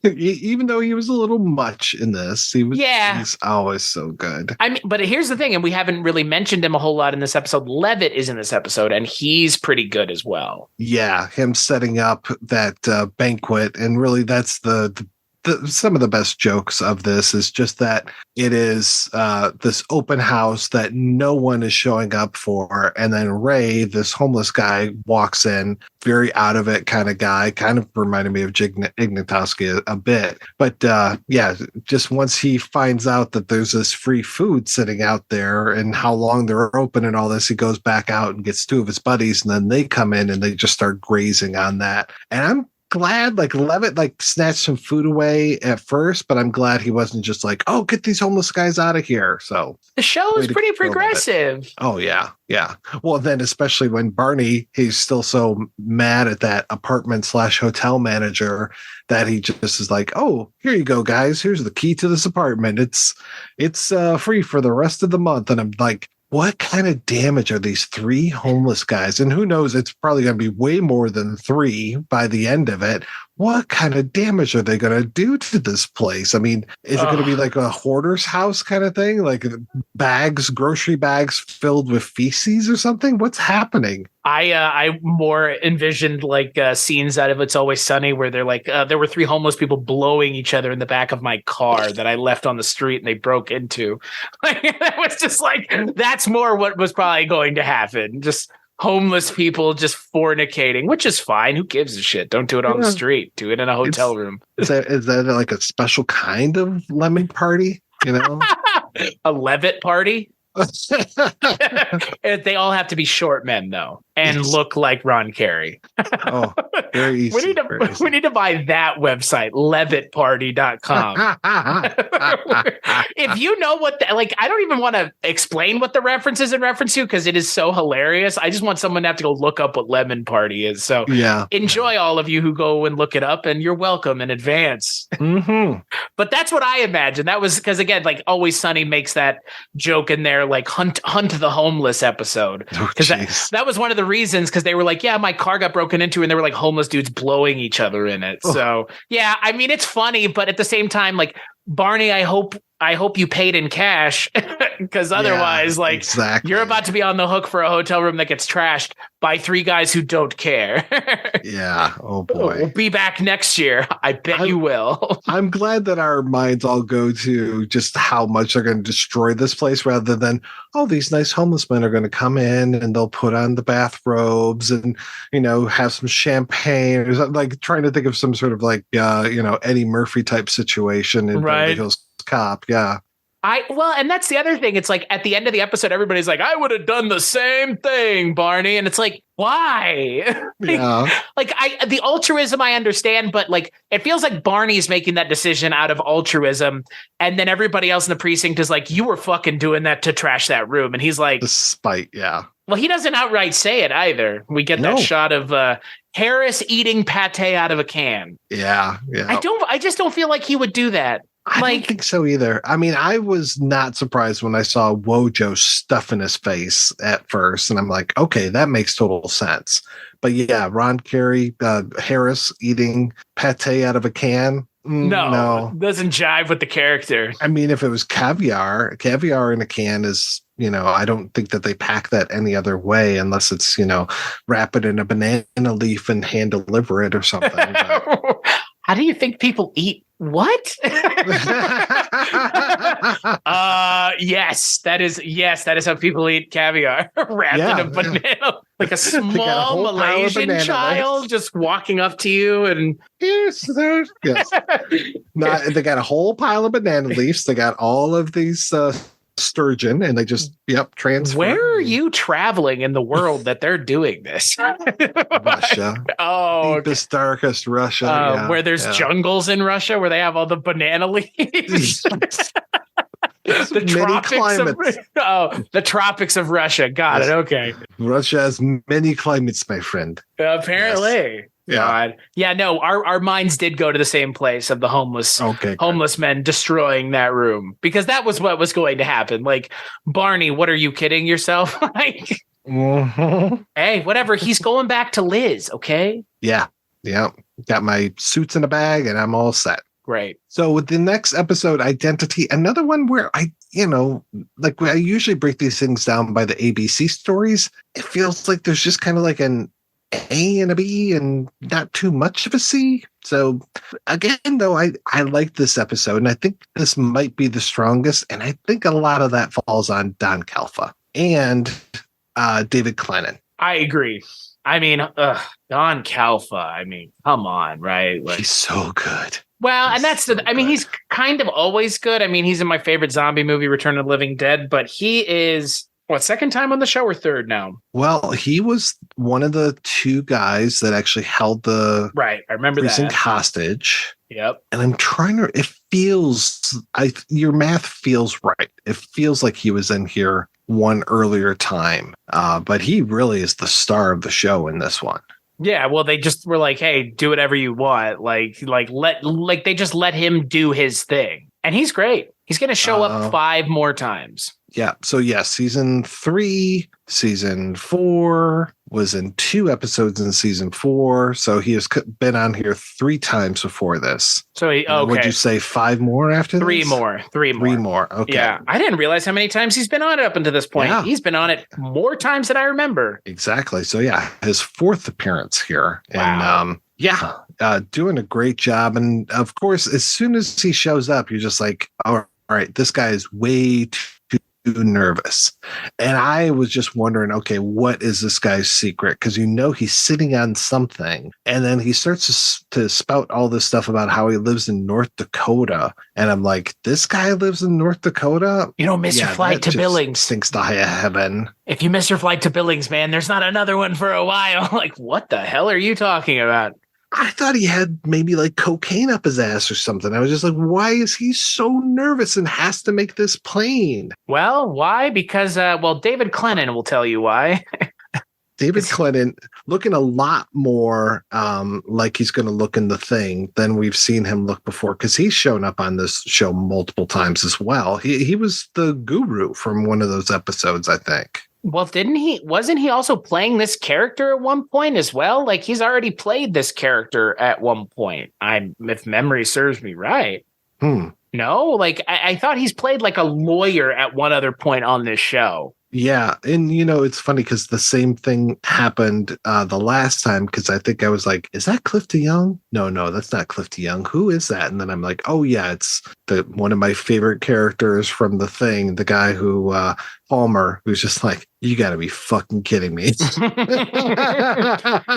Even though he was a little much in this, he's always so good. I mean, but here's the thing, and we haven't really mentioned him a whole lot in this episode. Levitt is in this episode, and he's pretty good as well. Yeah, him setting up that banquet, and really that's the some of the best jokes of this is just that it is this open house that no one is showing up for. And then Ray, this homeless guy, walks in, very out of it kind of guy, kind of reminded me of Ignatowski a bit. But just once he finds out that there's this free food sitting out there and how long they're open and all this, he goes back out and gets two of his buddies, and then they come in and they just start grazing on that. And I'm glad, like, Levitt like snatched some food away at first, but I'm glad he wasn't just like, oh, get these homeless guys out of here. So the show is pretty progressive. Oh yeah. Well, then especially when Barney, he's still so mad at that apartment/hotel manager that he just is like, oh, here you go, guys, here's the key to this apartment, it's free for the rest of the month. And I'm like, what kind of damage are these three homeless guys? And who knows, it's probably going to be way more than three by the end of it. What kind of damage are they going to do to this place? I mean, is it going to be like a hoarder's house kind of thing? Like grocery bags filled with feces or something? What's happening? I more envisioned like scenes out of It's Always Sunny where they're like, there were three homeless people blowing each other in the back of my car that I left on the street and they broke into. Like, that was just like, that's more what was probably going to happen. Just homeless people just fornicating, which is fine. Who gives a shit? Don't do it on the street. Do it in a hotel room. Is that like a special kind of lemon party? You know, a Levitt party. They all have to be short men though, and look like Ron Carey. Oh, very easy. We need to buy that website, levittparty.com. If you know what I don't even want to explain what the reference is in reference to because it is so hilarious. I just want someone to have to go look up what Lemon Party is. So enjoy all of you who go and look it up, and you're welcome in advance. Mm-hmm. But that's what I imagine. That was because again, like Always Sunny makes that joke in there, like hunt the homeless episode. Because that was one of the reasons, because they were like, yeah, my car got broken into and there were like homeless dudes blowing each other in it. So yeah, I mean, it's funny, but at the same time, like, Barney, I hope you paid in cash because otherwise, you're about to be on the hook for a hotel room that gets trashed by three guys who don't care. Yeah. Oh boy. We'll be back next year. I bet you will. I'm glad that our minds all go to just how much they're going to destroy this place rather than, oh, these nice homeless men are going to come in and they'll put on the bathrobes and, have some champagne or something, like trying to think of some sort of like, Eddie Murphy type situation in Beverly Hills Cop. Yeah. And that's the other thing. It's like at the end of the episode, everybody's like, I would have done the same thing, Barney. And it's like, why? Yeah. The altruism I understand, but like, it feels like Barney's making that decision out of altruism. And then everybody else in the precinct is like, you were fucking doing that to trash that room. And he's like, the spite. Yeah. Well, he doesn't outright say it either. We get that shot of Harris eating pate out of a can. Yeah. Yeah. I just don't feel like he would do that. I don't think so either. I mean, I was not surprised when I saw Wojo stuff in his face at first. And I'm like, okay, that makes total sense. But yeah, Ron Carey, Harris eating pate out of a can. No, doesn't jive with the character. I mean, if it was caviar in a can is, I don't think that they pack that any other way unless it's, wrap it in a banana leaf and hand deliver it or something. How do you think people eat? What? Yes, that is how people eat caviar. Wrapped in a banana, like a small Malaysian child just walking up to you and yes. They got a whole pile of banana leaves. They got all of these sturgeon, and they just transfer. Where are you traveling in the world that they're doing this? Russia. Oh, deepest, darkest Russia. Where there's jungles in Russia where they have all the banana leaves. The tropics of Russia. Got it. Okay. Russia has many climates, my friend. Apparently. Yes. Yeah. God. Yeah, no, our minds did go to the same place of the homeless men destroying that room because that was what was going to happen. Like, Barney, what are you kidding yourself? Like, hey, whatever. He's going back to Liz. Okay. Yeah. Yeah. Got my suits in a bag and I'm all set. Great. So with the next episode, Identity, another one where I usually break these things down by the ABC stories. It feels like there's just kind of like an A and a B and not too much of a C. So again, though, I like this episode, and I think this might be the strongest, and I think a lot of that falls on Don Calfa and David Clennon. I agree. I mean, Don Calfa. I mean, come on, right? Like, he's so good. Well, and that's I mean, he's kind of always good. I mean, he's in my favorite zombie movie, Return of the Living Dead, but he is, second time on the show or third now? Well, he was one of the two guys that actually held the I remember precinct that hostage. Yep. And I'm trying to, your math feels right. It feels like he was in here one earlier time. But he really is the star of the show in this one. Yeah, well, they just were like, "Hey, do whatever you want." They just let him do his thing, and he's great. He's going to show up 5 more times. Yeah. So season 3, season 4 was in 2 episodes in season 4. So he has been on here 3 times before this. So would you say 5 more after 3 this? more. 3 more. 3 more. Okay. Yeah. I didn't realize how many times he's been on it up until this point. Yeah. He's been on it more times than I remember. Exactly. So his 4th appearance here. Wow. And doing a great job. And of course, as soon as he shows up, you're just like, all right, this guy is way too nervous. And I was just wondering, okay, what is this guy's secret? Because he's sitting on something. And then he starts to spout all this stuff about how he lives in North Dakota. And I'm like, this guy lives in North Dakota? You don't miss your flight to Billings. Stinks to high heaven. If you miss your flight to Billings, man, there's not another one for a while. Like, what the hell are you talking about? I thought he had maybe like cocaine up his ass or something. I was just like, why is he so nervous and has to make this plane? Well, why? Because, David Clennon will tell you why. David Clennon looking a lot more like he's going to look in The Thing than we've seen him look before, because he's shown up on this show multiple times as well. He was the guru from one of those episodes, I think. Well, wasn't he also playing this character at one point as well? Like, he's already played this character at one point. If memory serves me right. No, like I thought he's played like a lawyer at one other point on this show. Yeah. And, it's funny because the same thing happened the last time, because I think I was like, is that Cliff DeYoung? No, that's not Cliff DeYoung. Who is that? And then I'm like, oh, yeah, it's one of my favorite characters from The Thing, the guy who Palmer, who's just like, you got to be fucking kidding me.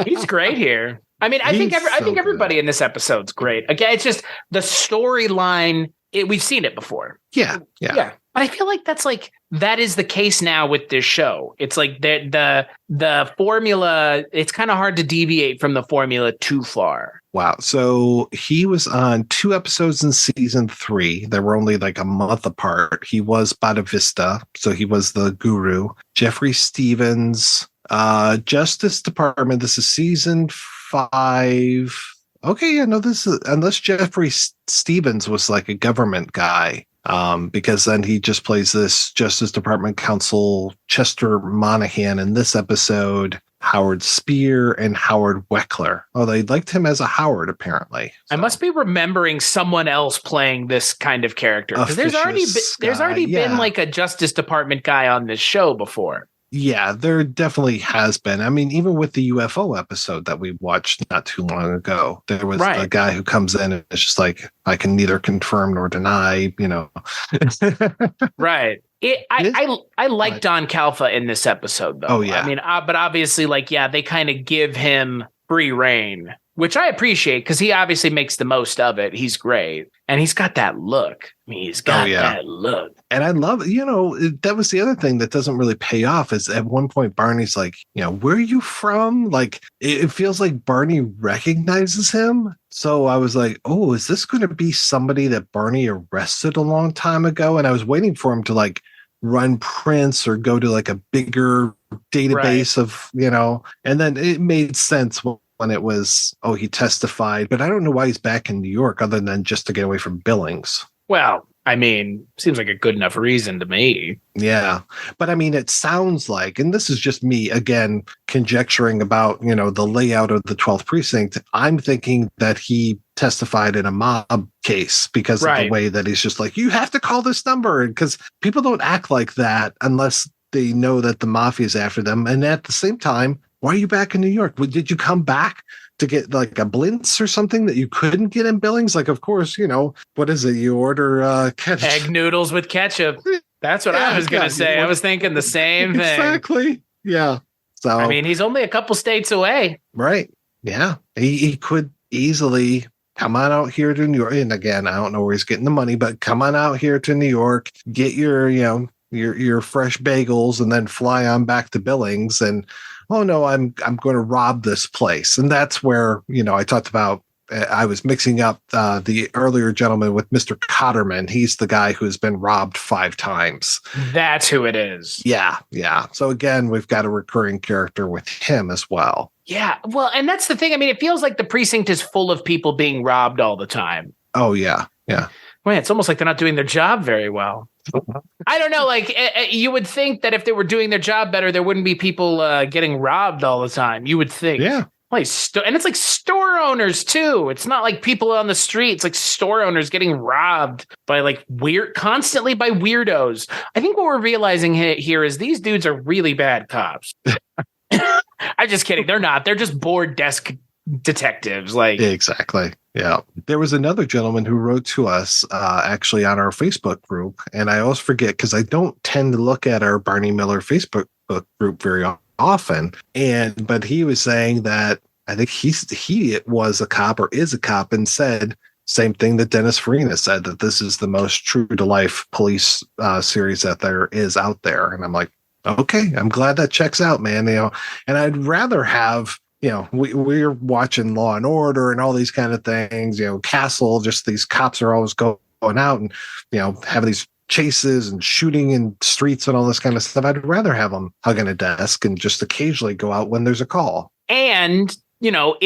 He's great here. I mean, I think everybody in this episode's great. Again, it's just the storyline. We've seen it before. Yeah. But I feel like that is the case now with this show. It's like the formula, it's kind of hard to deviate from the formula too far. Wow. So he was on 2 episodes in season 3. They were only like a month apart. He was Bada Vista, so he was the guru. Jeffrey Stevens, Justice Department. This is season 5. Okay, yeah, no, this is, unless Jeffrey Stevens was like a government guy, because then he just plays this Justice Department counsel, Chester Monahan, in this episode, Howard Spear, and Howard Weckler. Oh, they liked him as a Howard, apparently. So. I must be remembering someone else playing this kind of character, because there's already been like a Justice Department guy on this show before. Yeah, there definitely has been. I mean, even with the UFO episode that we watched not too long ago, there was a guy who comes in and it's just like, I can neither confirm nor deny, Right. I like Don Calfa in this episode, though. Oh, yeah. I mean, but obviously, they kind of give him free reign, which I appreciate, because he obviously makes the most of it. He's great. And he's got that look. I mean, he's got that look. And I love, that was the other thing that doesn't really pay off is at one point, Barney's like, where are you from? Like, it feels like Barney recognizes him. So I was like, oh, is this going to be somebody that Barney arrested a long time ago? And I was waiting for him to like run prints or go to like a bigger database of, and then it made sense when it was, he testified, but I don't know why he's back in New York other than just to get away from Billings. Well, I mean, seems like a good enough reason to me. Yeah. But I mean, it sounds like, and this is just me, again, conjecturing about, the layout of the 12th precinct. I'm thinking that he testified in a mob case because of the way that he's just like, you have to call this number, because people don't act like that unless they know that the mafia is after them. And at the same time, Why are you back in New York? Did you come back to get like a Blintz or something that you couldn't get in Billings? Like, of course, what is it? You order egg noodles with ketchup. That's what I was going to say. I was thinking the same thing. Exactly. Yeah. So, I mean, he's only a couple states away. Right. Yeah. He could easily come on out here to New York. And again, I don't know where he's getting the money, but come on out here to New York, get your fresh bagels, and then fly on back to Billings. And, oh no, I'm going to rob this place. And that's where, I talked about, I was mixing up the earlier gentleman with Mr. Cotterman. He's the guy who's been robbed 5 times. That's who it is. Yeah. Yeah. So again, we've got a recurring character with him as well. Yeah. Well, and that's the thing. I mean, it feels like the precinct is full of people being robbed all the time. Oh, yeah. Yeah. Man, it's almost like they're not doing their job very well. I don't know. Like, you would think that if they were doing their job better, there wouldn't be people getting robbed all the time. You would think. Yeah. And it's like store owners too. It's not like people on the street. It's like store owners getting robbed by like constantly by weirdos. I think what we're realizing here is these dudes are really bad cops. I'm just kidding. They're not. They're just bored desk detectives. Like, exactly. Yeah. There was another gentleman who wrote to us actually on our Facebook group, and I always forget because I don't tend to look at our Barney Miller Facebook group very often. But he was saying that I think he was a cop or is a cop, and said same thing that Dennis Farina said, that this is the most true to life police series that there is out there. And I'm like, okay, I'm glad that checks out, man. And I'd rather have, we're watching Law and Order and all these kind of things, Castle, just these cops are always going out and, having these chases and shooting in streets and all this kind of stuff. I'd rather have them hugging a desk and just occasionally go out when there's a call. And, like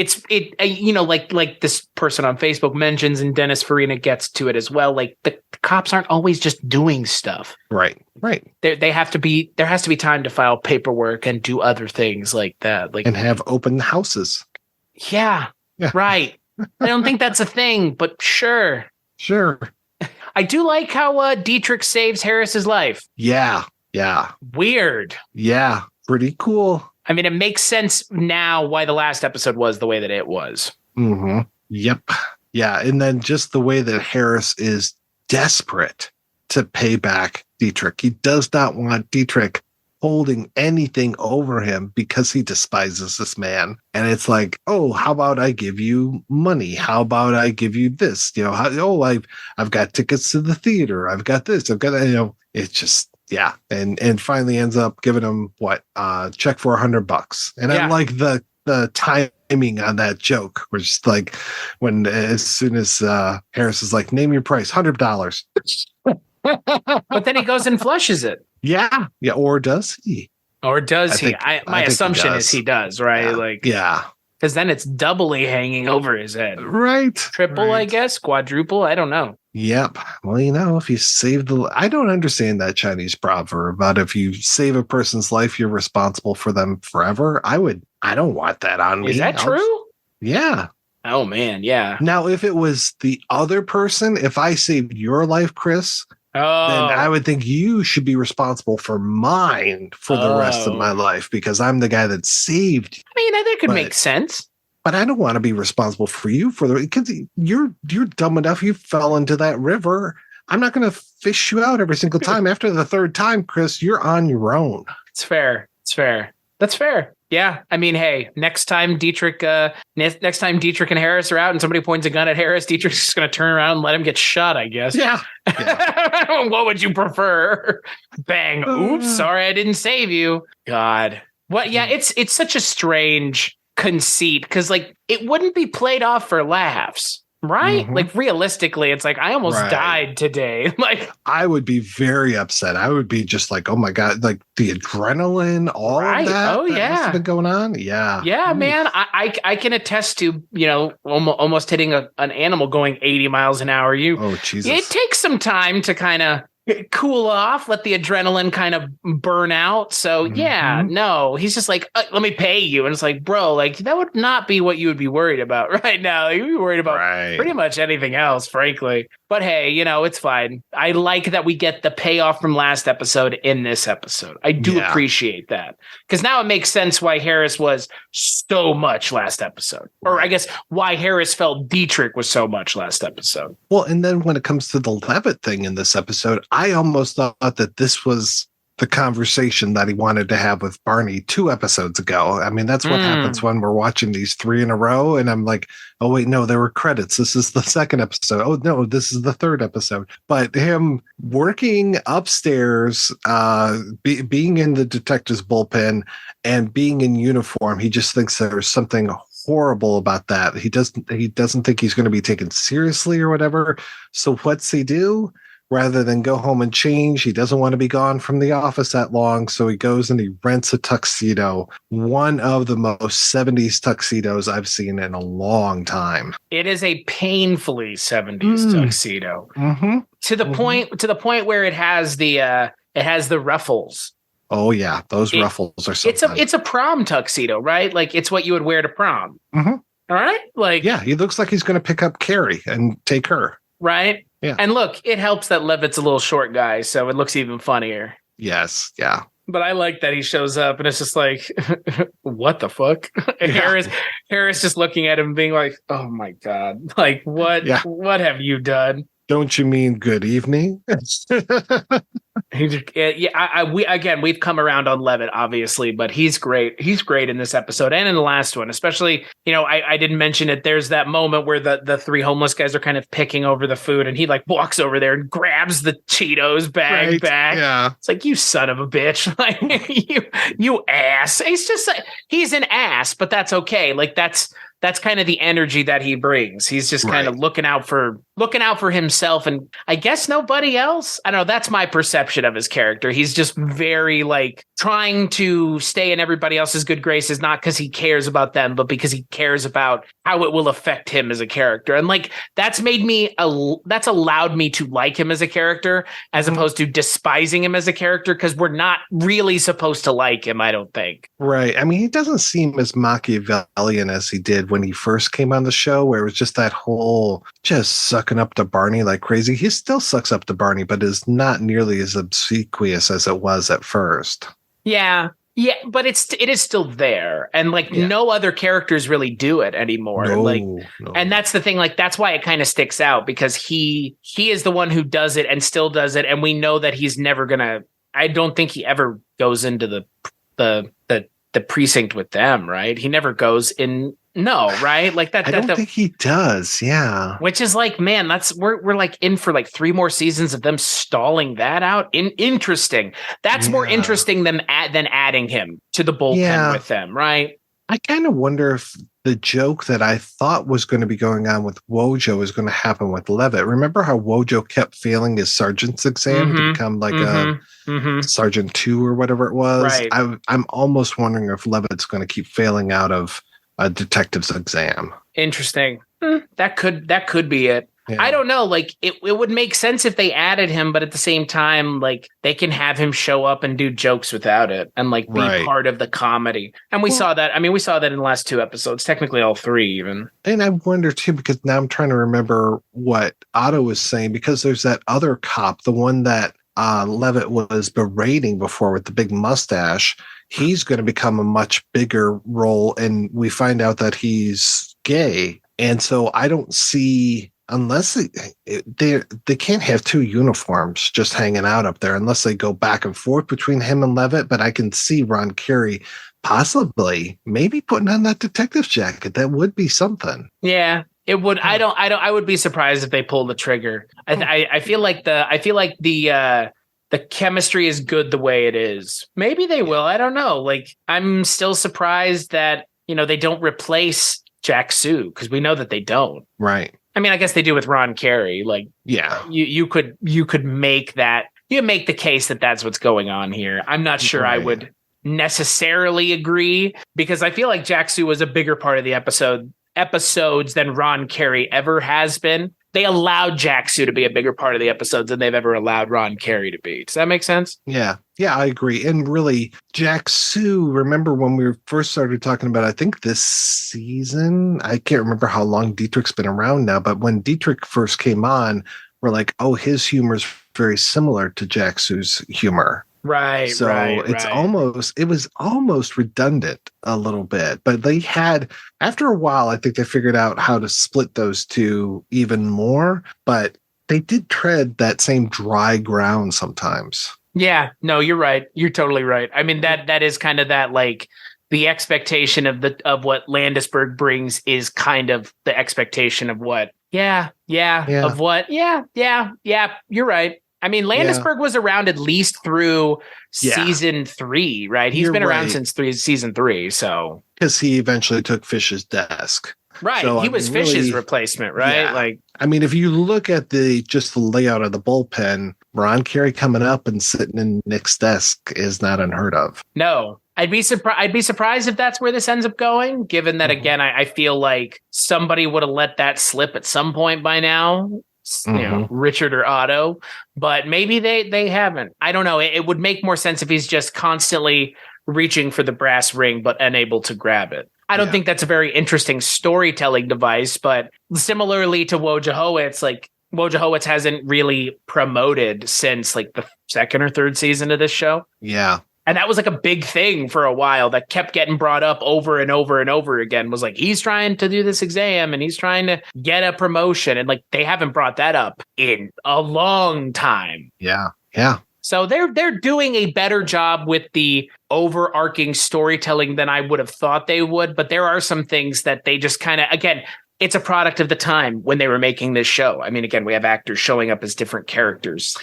this person on Facebook mentions, and Dennis Farina gets to it as well. Like the cops aren't always just doing stuff. Right. Right. There has to be time to file paperwork and do other things like that. Like, and have open houses. Yeah. Right. I don't think that's a thing, but sure. Sure. I do like how Dietrich saves Harris's life. Yeah. Yeah. Weird. Yeah. Pretty cool. I mean, it makes sense now why the last episode was the way that it was. Mm-hmm. Yep. Yeah. And then just the way that Harris is desperate to pay back Dietrich. He does not want Dietrich holding anything over him because he despises this man. And it's like, oh, how about I give you money? How about I give you this? I've got tickets to the theater. I've got this. I've got, it's just, yeah. And finally ends up giving him check for $100. And I like the timing on that joke, which is like when as soon as Harris is like, name your price, $100. But then he goes and flushes it. Yeah. Yeah. Or does he? My assumption is he does, right? Yeah. Like, yeah. Because then it's doubly hanging over his head. Right. Triple, right. I guess. Quadruple. I don't know. Yep. Well, if you save I don't understand that Chinese proverb about if you save a person's life, you're responsible for them forever. I don't want that on me. Is that true? Yeah. Oh man. Yeah. Now, if it was the other person, if I saved your life, Chris, then I would think you should be responsible for mine for the rest of my life because I'm the guy that saved you. I mean, that could make sense. But I don't want to be responsible for you because you're dumb enough. You fell into that river. I'm not going to fish you out every single time. After the third time, Chris, you're on your own. It's fair. That's fair. Yeah. I mean, hey, next time Dietrich and Harris are out and somebody points a gun at Harris, Dietrich's just going to turn around and let him get shot, I guess. Yeah. What would you prefer? Bang. Oops. Sorry, I didn't save you. God. Well, yeah, it's such a strange conceit because like it wouldn't be played off for laughs. Right? Mm-hmm. Like realistically, it's like I almost died today. Like I would be very upset. I would be just like, oh my God, like the adrenaline, all of that. Oh, yeah. Must have been going on. Yeah. Yeah, man. I can attest to, almost hitting an animal going 80 miles an hour. Oh, Jesus. It takes some time to kind of cool off, let the adrenaline kind of burn out. So yeah, no, he's just like, let me pay you. And it's like, bro, like that would not be what you would be worried about right now. You'd be worried about pretty much anything else, frankly. But hey, it's fine. I like that we get the payoff from last episode in this episode. I do appreciate that. Because now it makes sense why Harris was so much last episode. Or I guess why Harris felt Dietrich was so much last episode. Well, and then when it comes to the Levitt thing in this episode, I almost thought that this was the conversation that he wanted to have with Barney 2 episodes ago. I mean, that's what happens when we're watching these 3 in a row. And I'm like, oh, wait, no, there were credits. This is the 2nd episode. Oh, no, this is the 3rd episode. But him working upstairs, being in the detective's bullpen and being in uniform, he just thinks there's something horrible about that. He doesn't think he's going to be taken seriously or whatever. So what's he do? Rather than go home and change, he doesn't want to be gone from the office that long. So he goes and he rents a tuxedo, one of the most 70s tuxedos I've seen in a long time. It is a painfully 70s tuxedo to the point where it has the ruffles. Oh yeah, those ruffles are so it's a prom tuxedo, right? Like it's what you would wear to prom. All right, like yeah, he looks like he's going to pick up Carrie and take her. Right. Yeah. And look, it helps that Levitt's a little short guy, so it looks even funnier. Yes. Yeah. But I like that he shows up and it's just like, what the fuck? And Harris just looking at him being like, oh my God. Like, what have you done? Don't you mean good evening? We've come around on Levitt, obviously, but he's great. He's great in this episode and in the last one, especially, I didn't mention it. There's that moment where the 3 homeless guys are kind of picking over the food and he like walks over there and grabs the Cheetos bag back. Yeah. It's like, you son of a bitch. Like you ass. He's just like, he's an ass, but that's okay. Like that's kind of the energy that he brings. He's just kind of looking out for himself and I guess nobody else. I don't know. That's my perception of his character. He's just very like trying to stay in everybody else's good graces, not because he cares about them, but because he cares about how it will affect him as a character. And like, that's allowed me to like him as a character as opposed to despising him as a character. Cause we're not really supposed to like him. I don't think. Right. I mean, he doesn't seem as Machiavellian as he did when he first came on the show, where it was just that whole just sucking up to Barney like crazy. He still sucks up to Barney, but is not nearly as obsequious as it was at first. Yeah. Yeah, but it is still there. And like no other characters really do it anymore. No. And that's the thing, like that's why it kind of sticks out, because he is the one who does it and still does it. And we know that he's never I don't think he ever goes into the precinct with them, right? He never goes in. No, right? Like that. I don't think he does. Yeah. Which is like, man, we're like in for like 3 more seasons of them stalling that out. Interesting. That's more interesting than adding him to the bullpen with them, right? I kind of wonder if the joke that I thought was going to be going on with Wojo is going to happen with Levitt. Remember how Wojo kept failing his sergeant's exam to become like a Sergeant 2 or whatever it was? Right. I'm almost wondering if Levitt's going to keep failing out of a detective's exam. Interesting. That could be it. Yeah. I don't know. Like it would make sense if they added him, but at the same time, like they can have him show up and do jokes without it and like be part of the comedy. And we saw that. I mean, we saw that in the last 2 episodes, technically all 3 even. And I wonder too, because now I'm trying to remember what Otto was saying, because there's that other cop, the one that Levitt was berating before with the big mustache. He's going to become a much bigger role, and we find out that he's gay. And so I don't see, unless they can't have 2 uniforms just hanging out up there unless they go back and forth between him and Levitt. But I can see Ron Carey possibly maybe putting on that detective's jacket. That would be something. Yeah. It would. I would be surprised if they pull the trigger. I feel like the chemistry is good the way it is. Maybe they will. I don't know. Like, I'm still surprised that, they don't replace Jack Sue, because we know that they don't. Right. I mean, I guess they do with Ron Carey. Like, yeah, you could make that. You make the case that that's what's going on here. I'm not sure I would necessarily agree, because I feel like Jack Sue was a bigger part of the episodes than Ron Carey ever has been. they allowed Jack-Su to be a bigger part of the episodes than they've ever allowed Ron Carey to be. Does that make sense? Yeah. Yeah, I agree. And really, Jack-Su, remember when we first started talking about, I think this season, I can't remember how long Dietrich's been around now, but when Dietrich first came on, we're like, oh, his humor is very similar to Jack-Su's humor. Right. So right. it was almost redundant a little bit, but they had, after a while, I think they figured out how to split those two even more, but they did tread that same dry ground sometimes. Yeah, no, you're right. You're totally right. I mean, that is kind of that, like, the expectation of what Landisberg brings is kind of the expectation of what, of what, you're right. I mean, Landisberg was around at least through season 3, right? He's been around since season 3, so. Because he eventually took Fish's desk. Right, so, he was Fish's replacement, right? Yeah. Like, I mean, if you look at just the layout of the bullpen, Ron Carey coming up and sitting in Nick's desk is not unheard of. No, I'd be surprised if that's where this ends up going, given that, again, I feel like somebody would have let that slip at some point by now. You know, Richard or Otto, but maybe they haven't. I don't know. It would make more sense if he's just constantly reaching for the brass ring but unable to grab it. I don't think that's a very interesting storytelling device, but similarly to Wojciechowicz, like, Wojciechowicz hasn't really promoted since like the 2nd or 3rd season of this show. Yeah. And that was like a big thing for a while that kept getting brought up over and over and over again, was like, he's trying to do this exam and he's trying to get a promotion. And like, they haven't brought that up in a long time. Yeah. Yeah. So they're doing a better job with the overarching storytelling than I would have thought they would. But there are some things that they just kind of, again, it's a product of the time when they were making this show. I mean, again, we have actors showing up as different characters.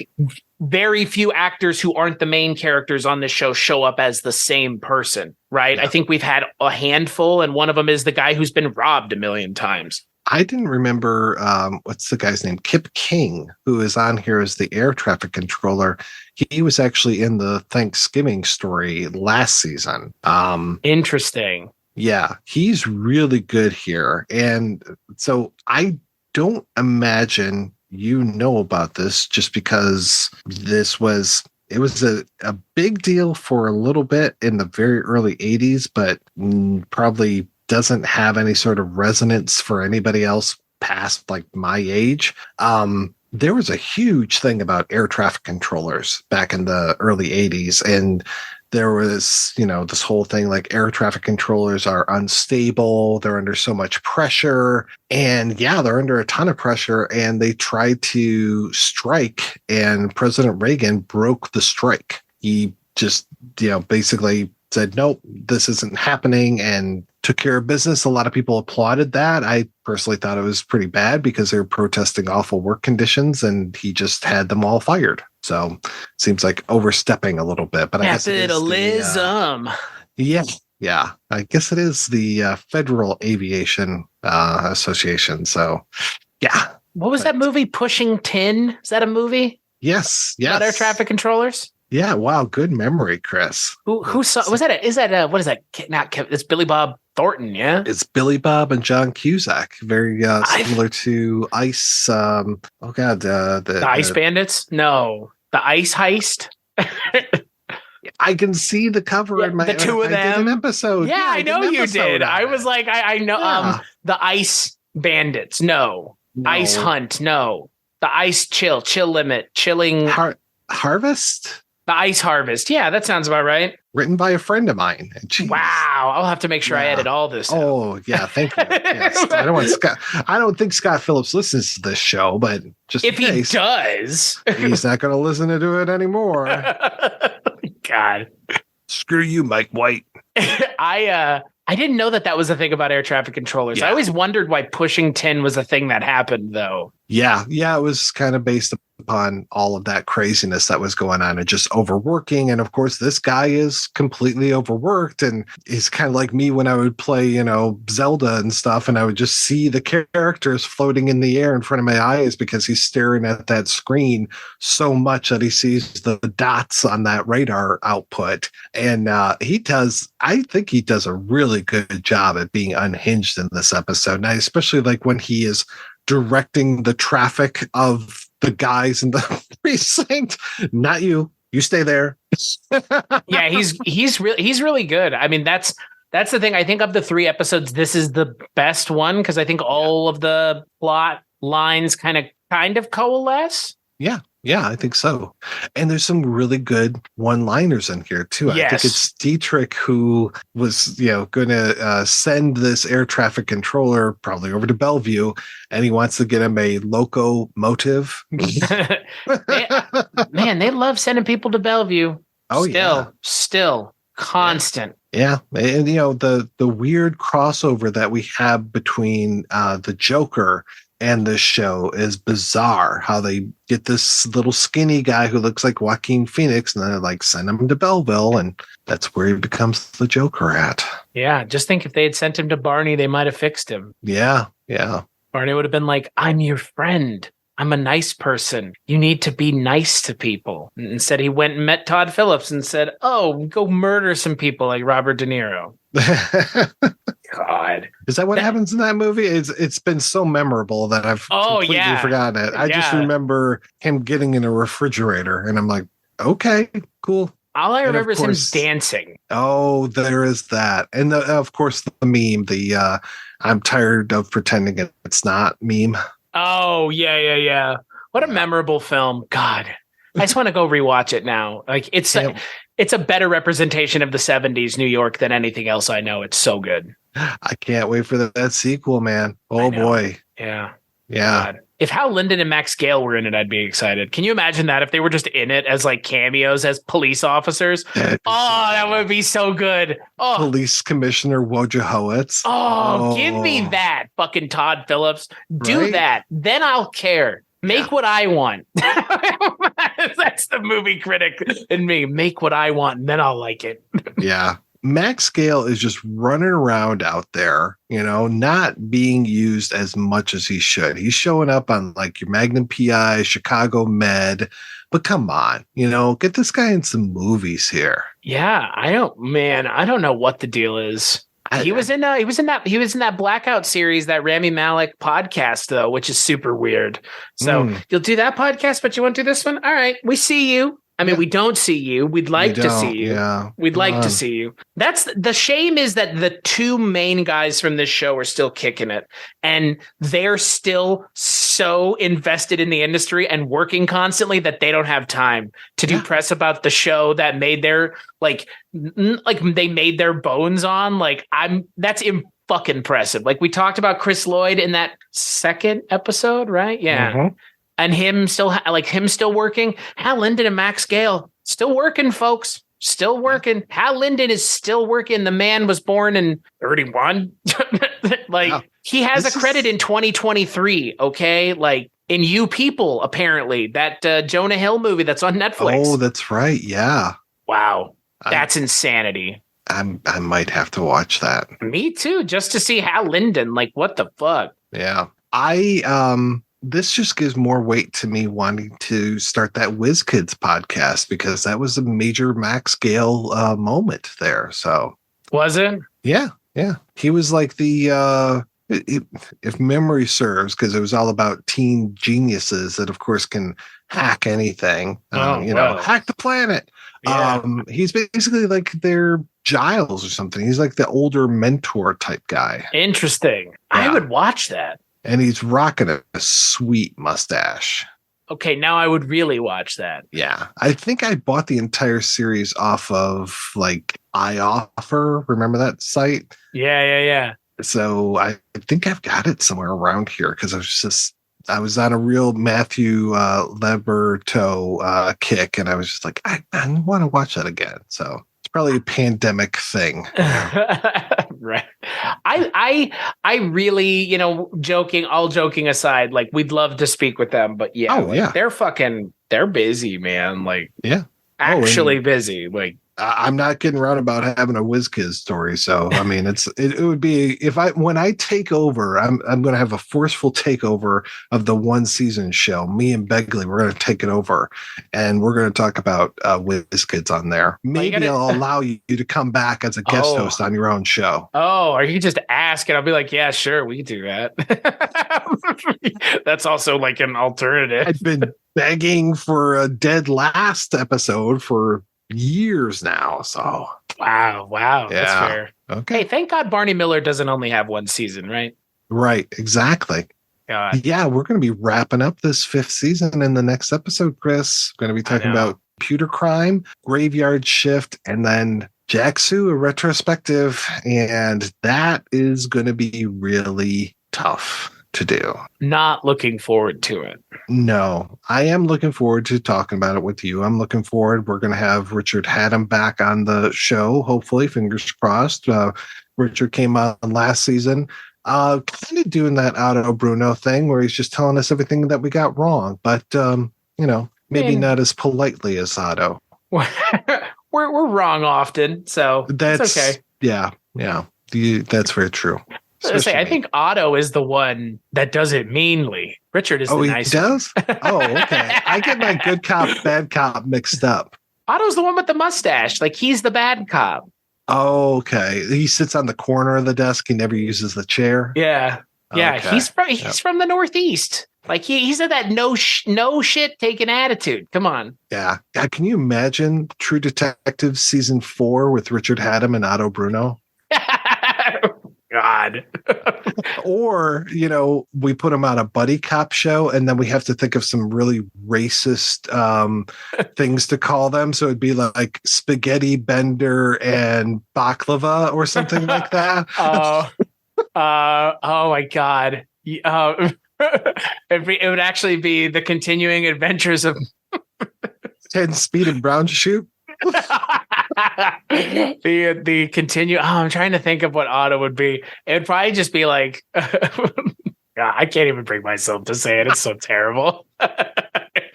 Very few actors who aren't the main characters on this show show up as the same person, right? Yeah. I think we've had a handful, and one of them is the guy who's been robbed a million times. I didn't remember, what's the guy's name? Kip King, who is on here as the air traffic controller. He was actually in the Thanksgiving story last season. Interesting. Yeah, he's really good here. And so I don't imagine you know about this, just because it was a big deal for a little bit in the very early 80s, but probably doesn't have any sort of resonance for anybody else past like my age. There was a huge thing about air traffic controllers back in the early 80s, and there was, this whole thing like air traffic controllers are unstable. They're under so much pressure, and they're under a ton of pressure, and they tried to strike, and President Reagan broke the strike. He just, basically said, nope, this isn't happening, and took care of business. A lot of people applauded that. I personally thought it was pretty bad because they were protesting awful work conditions, and he just had them all fired. So seems like overstepping a little bit, but I guess capitalism. Yeah. I guess it is the Federal Aviation Association. So yeah. What was that movie? Pushing Tin? Is that a movie? Yes. About air traffic controllers? Yeah. Wow. Good memory, Chris. Who saw? Was that? What is that? Not Kevin. It's Billy Bob Thornton. Yeah. It's Billy Bob and John Cusack. Very similar to Ice. The Ice Bandits. No, the Ice Heist. I can see the cover in my. The two of them. I did an episode. Yeah, I know you did. I was like, I know. Yeah. The Ice Bandits. No. Ice Hunt. No. The Ice Chill Limit. Chilling. Harvest. The Ice Harvest. Yeah, that sounds about right. Written by a friend of mine. Jeez. Wow. I'll have to make sure I edit all this. Oh, yeah. Thank you. Yes. I don't think Scott Phillips listens to this show, but just if he does, he's not going to listen to it anymore. God. Screw you, Mike White. I didn't know that was a thing about air traffic controllers. Yeah. I always wondered why pushing tin was a thing that happened, though. Yeah, it was kind of based upon all of that craziness that was going on and just overworking. And of course, this guy is completely overworked, and he's kind of like me when I would play, Zelda and stuff, and I would just see the characters floating in the air in front of my eyes because he's staring at that screen so much that he sees the dots on that radar output. And I think he does a really good job at being unhinged in this episode. And especially like when he is directing the traffic of the guys in the precinct. Not you. You stay there. Yeah, he's really good. I mean, that's the thing. I think of the 3 episodes, this is the best one because I think all of the plot lines kind of coalesce. Yeah, I think so. And there's some really good one-liners in here too. Yes. I think it's Dietrich who was, going to send this air traffic controller probably over to Bellevue, and he wants to get him a locomotive. Man, they love sending people to Bellevue. Oh, still constant. Yeah, and the weird crossover that we have between the Joker and this show is bizarre. How they get this little skinny guy who looks like Joaquin Phoenix, and they're like, send him to Belleville, and that's where he becomes the Joker at. Yeah, just think if they had sent him to Barney, they might have fixed him. Yeah. Barney would have been like, I'm your friend. I'm a nice person. You need to be nice to people. And instead, he went and met Todd Phillips and said, oh, go murder some people like Robert De Niro. God. Is that what happens in that movie? It's been so memorable that I've completely forgotten it. I just remember him getting in a refrigerator, and I'm like, okay, cool. All I remember is him dancing. Oh, there is that. And of course, the meme, the I'm tired of pretending it's not meme. Oh, yeah. What a memorable film. God. I just want to go rewatch it now. Like it's a better representation of the 70s New York than anything else I know. It's so good. I can't wait for that sequel, man. Oh boy. Yeah. God. If Hal Linden and Max Gale were in it, I'd be excited. Can you imagine that if they were just in it as like cameos as police officers? That would be so good. Oh, Police Commissioner Wojciechowicz. Oh, give me that, fucking Todd Phillips. Do that. Then I'll care. Make what I want. That's the movie critic in me. Make what I want, and then I'll like it. Yeah. Max Gale is just running around out there, not being used as much as he should. He's showing up on like your Magnum PI, Chicago Med, but come on, get this guy in some movies here. Yeah, I don't know what the deal is. He was in that Blackout series, that Rami Malek podcast though, which is super weird. So you'll do that podcast, but you won't do this one. All right, we see you. I mean, we don't see you. We'd like to see you. Yeah. We'd like to see you. That's the shame, is that the 2 main guys from this show are still kicking it, and they're still so invested in the industry and working constantly that they don't have time to do press about the show that made their they made their bones on. That's fucking impressive. Like we talked about Chris Lloyd in that 2nd episode, right? Yeah. Mm-hmm. And him still working. Hal Linden and Max Gale still working, folks. Still working. Hal Linden is still working. The man was born in 31. He has a credit in 2023. Okay, like in You People, apparently that Jonah Hill movie that's on Netflix. Oh, that's right. Yeah. Wow, that's insanity. I might have to watch that. Me too, just to see Hal Linden. Like, what the fuck? Yeah, this just gives more weight to me wanting to start that Whiz Kids podcast, because that was a major Max Gale moment there. So was it? Yeah. He was like the if memory serves, because it was all about teen geniuses that, of course, can hack anything. Hack the planet. Yeah. He's basically like their Giles or something. He's like the older mentor type guy. Interesting. Yeah. I would watch that. And he's rocking a sweet mustache. Okay, now I would really watch that. Yeah. I think I bought the entire series off of like iOffer. Remember that site? Yeah. So I think I've got it somewhere around here, because I was on a real Matthew Leberto kick, and I was just like, I want to watch that again. So it's probably a pandemic thing. Right. I really, all joking aside, like we'd love to speak with them, but they're busy, man. Like, actually busy. Like, I'm not kidding around about having a WizKids story. So, I mean, it would be, when I take over, I'm going to have a forceful takeover of the 1-season show. Me and Begley, we're going to take it over, and we're going to talk about WizKids on there. Maybe I'll allow you to come back as a guest host on your own show. Oh, or you can just ask and I'll be like, yeah, sure, we can do that. That's also like an alternative. I've been begging for a Dead Last episode for years now. So Wow. That's Yeah. fair. okay. Hey, thank God Barney Miller doesn't only have one season, right? Right, exactly. God. Yeah, we're going to be wrapping up this 5th season in the next episode, Chris. We're going to be talking know. about computer crime, graveyard shift, and then Jacksu, a retrospective. And that is going to be really tough to do. Not looking forward to it. No, I am looking forward to talking about it with you. I'm looking forward. We're going to have Richard Haddam back on the show, hopefully, fingers crossed. Richard came on last season. Kind of doing that Otto Bruno thing where he's just telling us everything that we got wrong, but maybe not as politely as Otto. We're wrong often, so that's okay. Yeah. That's very true. I think Otto is the one that does it meanly. Richard is the nice one. Does? Oh, okay. I get my good cop, bad cop mixed up. Otto's the one with the mustache. Like, he's the bad cop. Oh, okay. He sits on the corner of the desk. He never uses the chair. Yeah. Okay. He's from the Northeast. Like, he's at that no shit taking attitude. Come on. Yeah. Can you imagine True Detective season 4 with Richard Haddam and Otto Bruno? God. Or, we put him on a buddy cop show and then we have to think of some really racist things to call them. So it'd be like Spaghetti Bender and Baklava or something like that. Oh my God. It would actually be the continuing adventures of 10 Speed and Brown Shoot. the continue. Oh, I'm trying to think of what Otto would be. It'd probably just be like, I can't even bring myself to say it. It's so terrible.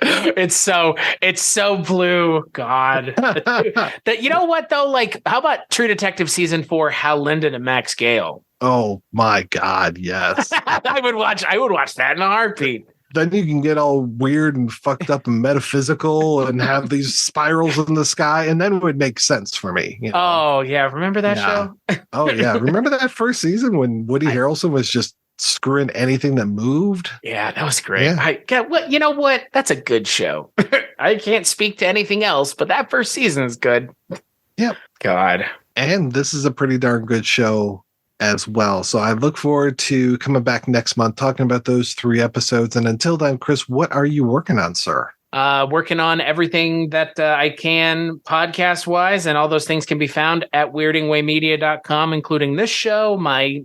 It's so blue. God. That, you know what though? Like, how about True Detective season 4? Hal Linden and Max Gale. Oh my God, yes. I would watch that in a heartbeat. Then you can get all weird and fucked up and metaphysical and have these spirals in the sky, and then it would make sense for me. Oh yeah, remember that show? Oh yeah, remember that first season when Woody Harrelson was just screwing anything that moved? Yeah, that was great. Yeah. You know what? That's a good show. I can't speak to anything else, but that first season is good. Yep. God. And this is a pretty darn good show as well. So I look forward to coming back next month talking about those 3 episodes. And until then, Chris, what are you working on, sir? Working on everything that I can podcast wise, and all those things can be found at weirdingwaymedia.com, including this show, my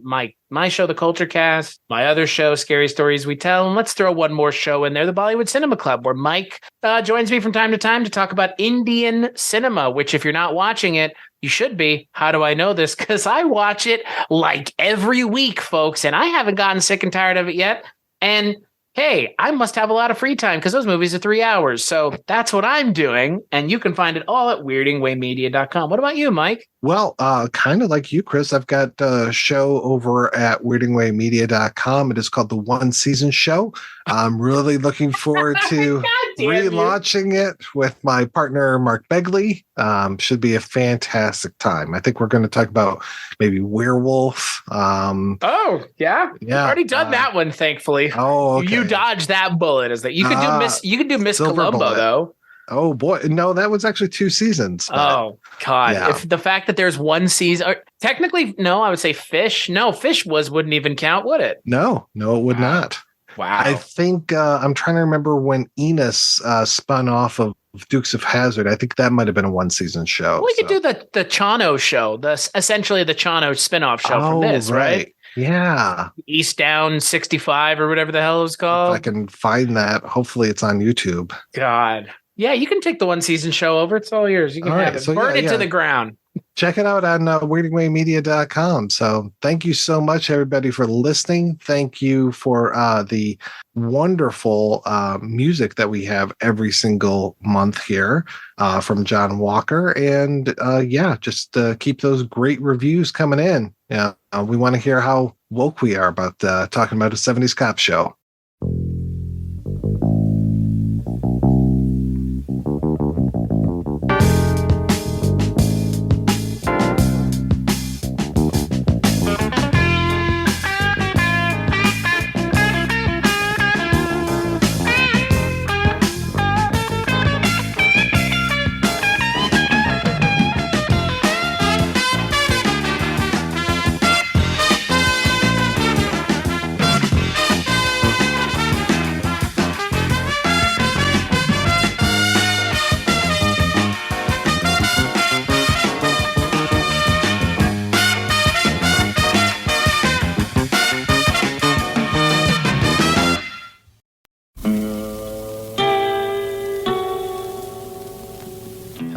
show, The Culture Cast, my other show, Scary Stories We Tell. And let's throw one more show in there, the Bollywood Cinema Club, where Mike joins me from time to time to talk about Indian cinema, which if you're not watching it, you should be. How do I know this? Because I watch it like every week, folks, and I haven't gotten sick and tired of it yet. And hey, I must have a lot of free time because those movies are 3 hours. So that's what I'm doing. And you can find it all at weirdingwaymedia.com. What about you, Mike? Well, kind of like you, Chris, I've got a show over at weirdingwaymedia.com. It is called The One Season Show. I'm really looking forward to relaunching it with my partner, Mark Begley. Should be a fantastic time. I think we're going to talk about maybe werewolf. Oh, yeah. Yeah. Already done that one, thankfully. Oh, okay. You dodged that bullet. Is that you could do Miss Columbo, bullet. Though. Oh boy, no, that was actually 2 seasons. Oh God! Yeah. If the fact that there's 1 season, or technically, no, I would say Fish. No, Fish wouldn't even count, would it? No, it would not. Wow. I think I'm trying to remember when Enos spun off of Dukes of Hazzard. I think that might have been a 1 season show. Well, we could do the Chano show, essentially the Chano spinoff show from this, right? Yeah. East Down 65 or whatever the hell it was called. If I can find that. Hopefully it's on YouTube. God. Yeah, you can take the 1 season show over. It's all yours. You can have it. Burn it to the ground. Check it out on weirdingwaymedia.com. So thank you so much, everybody, for listening. Thank you for the wonderful music that we have every single month here from John Walker. And just keep those great reviews coming in. Yeah, we want to hear how woke we are about talking about a 70s cop show.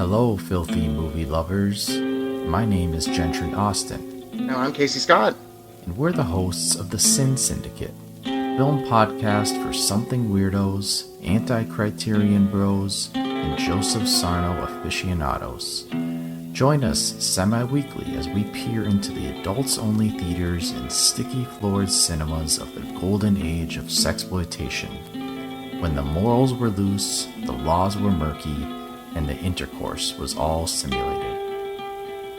Hello, filthy movie lovers. My name is Gentry Austin. And I'm Casey Scott. And we're the hosts of the Sin Syndicate, film podcast for something weirdos, anti-criterion bros, and Joseph Sarno aficionados. Join us semi-weekly as we peer into the adults-only theaters and sticky-floored cinemas of the golden age of sexploitation, when the morals were loose, the laws were murky, and the intercourse was all simulated.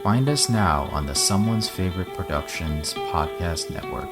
Find us now on the Someone's Favorite Productions podcast network.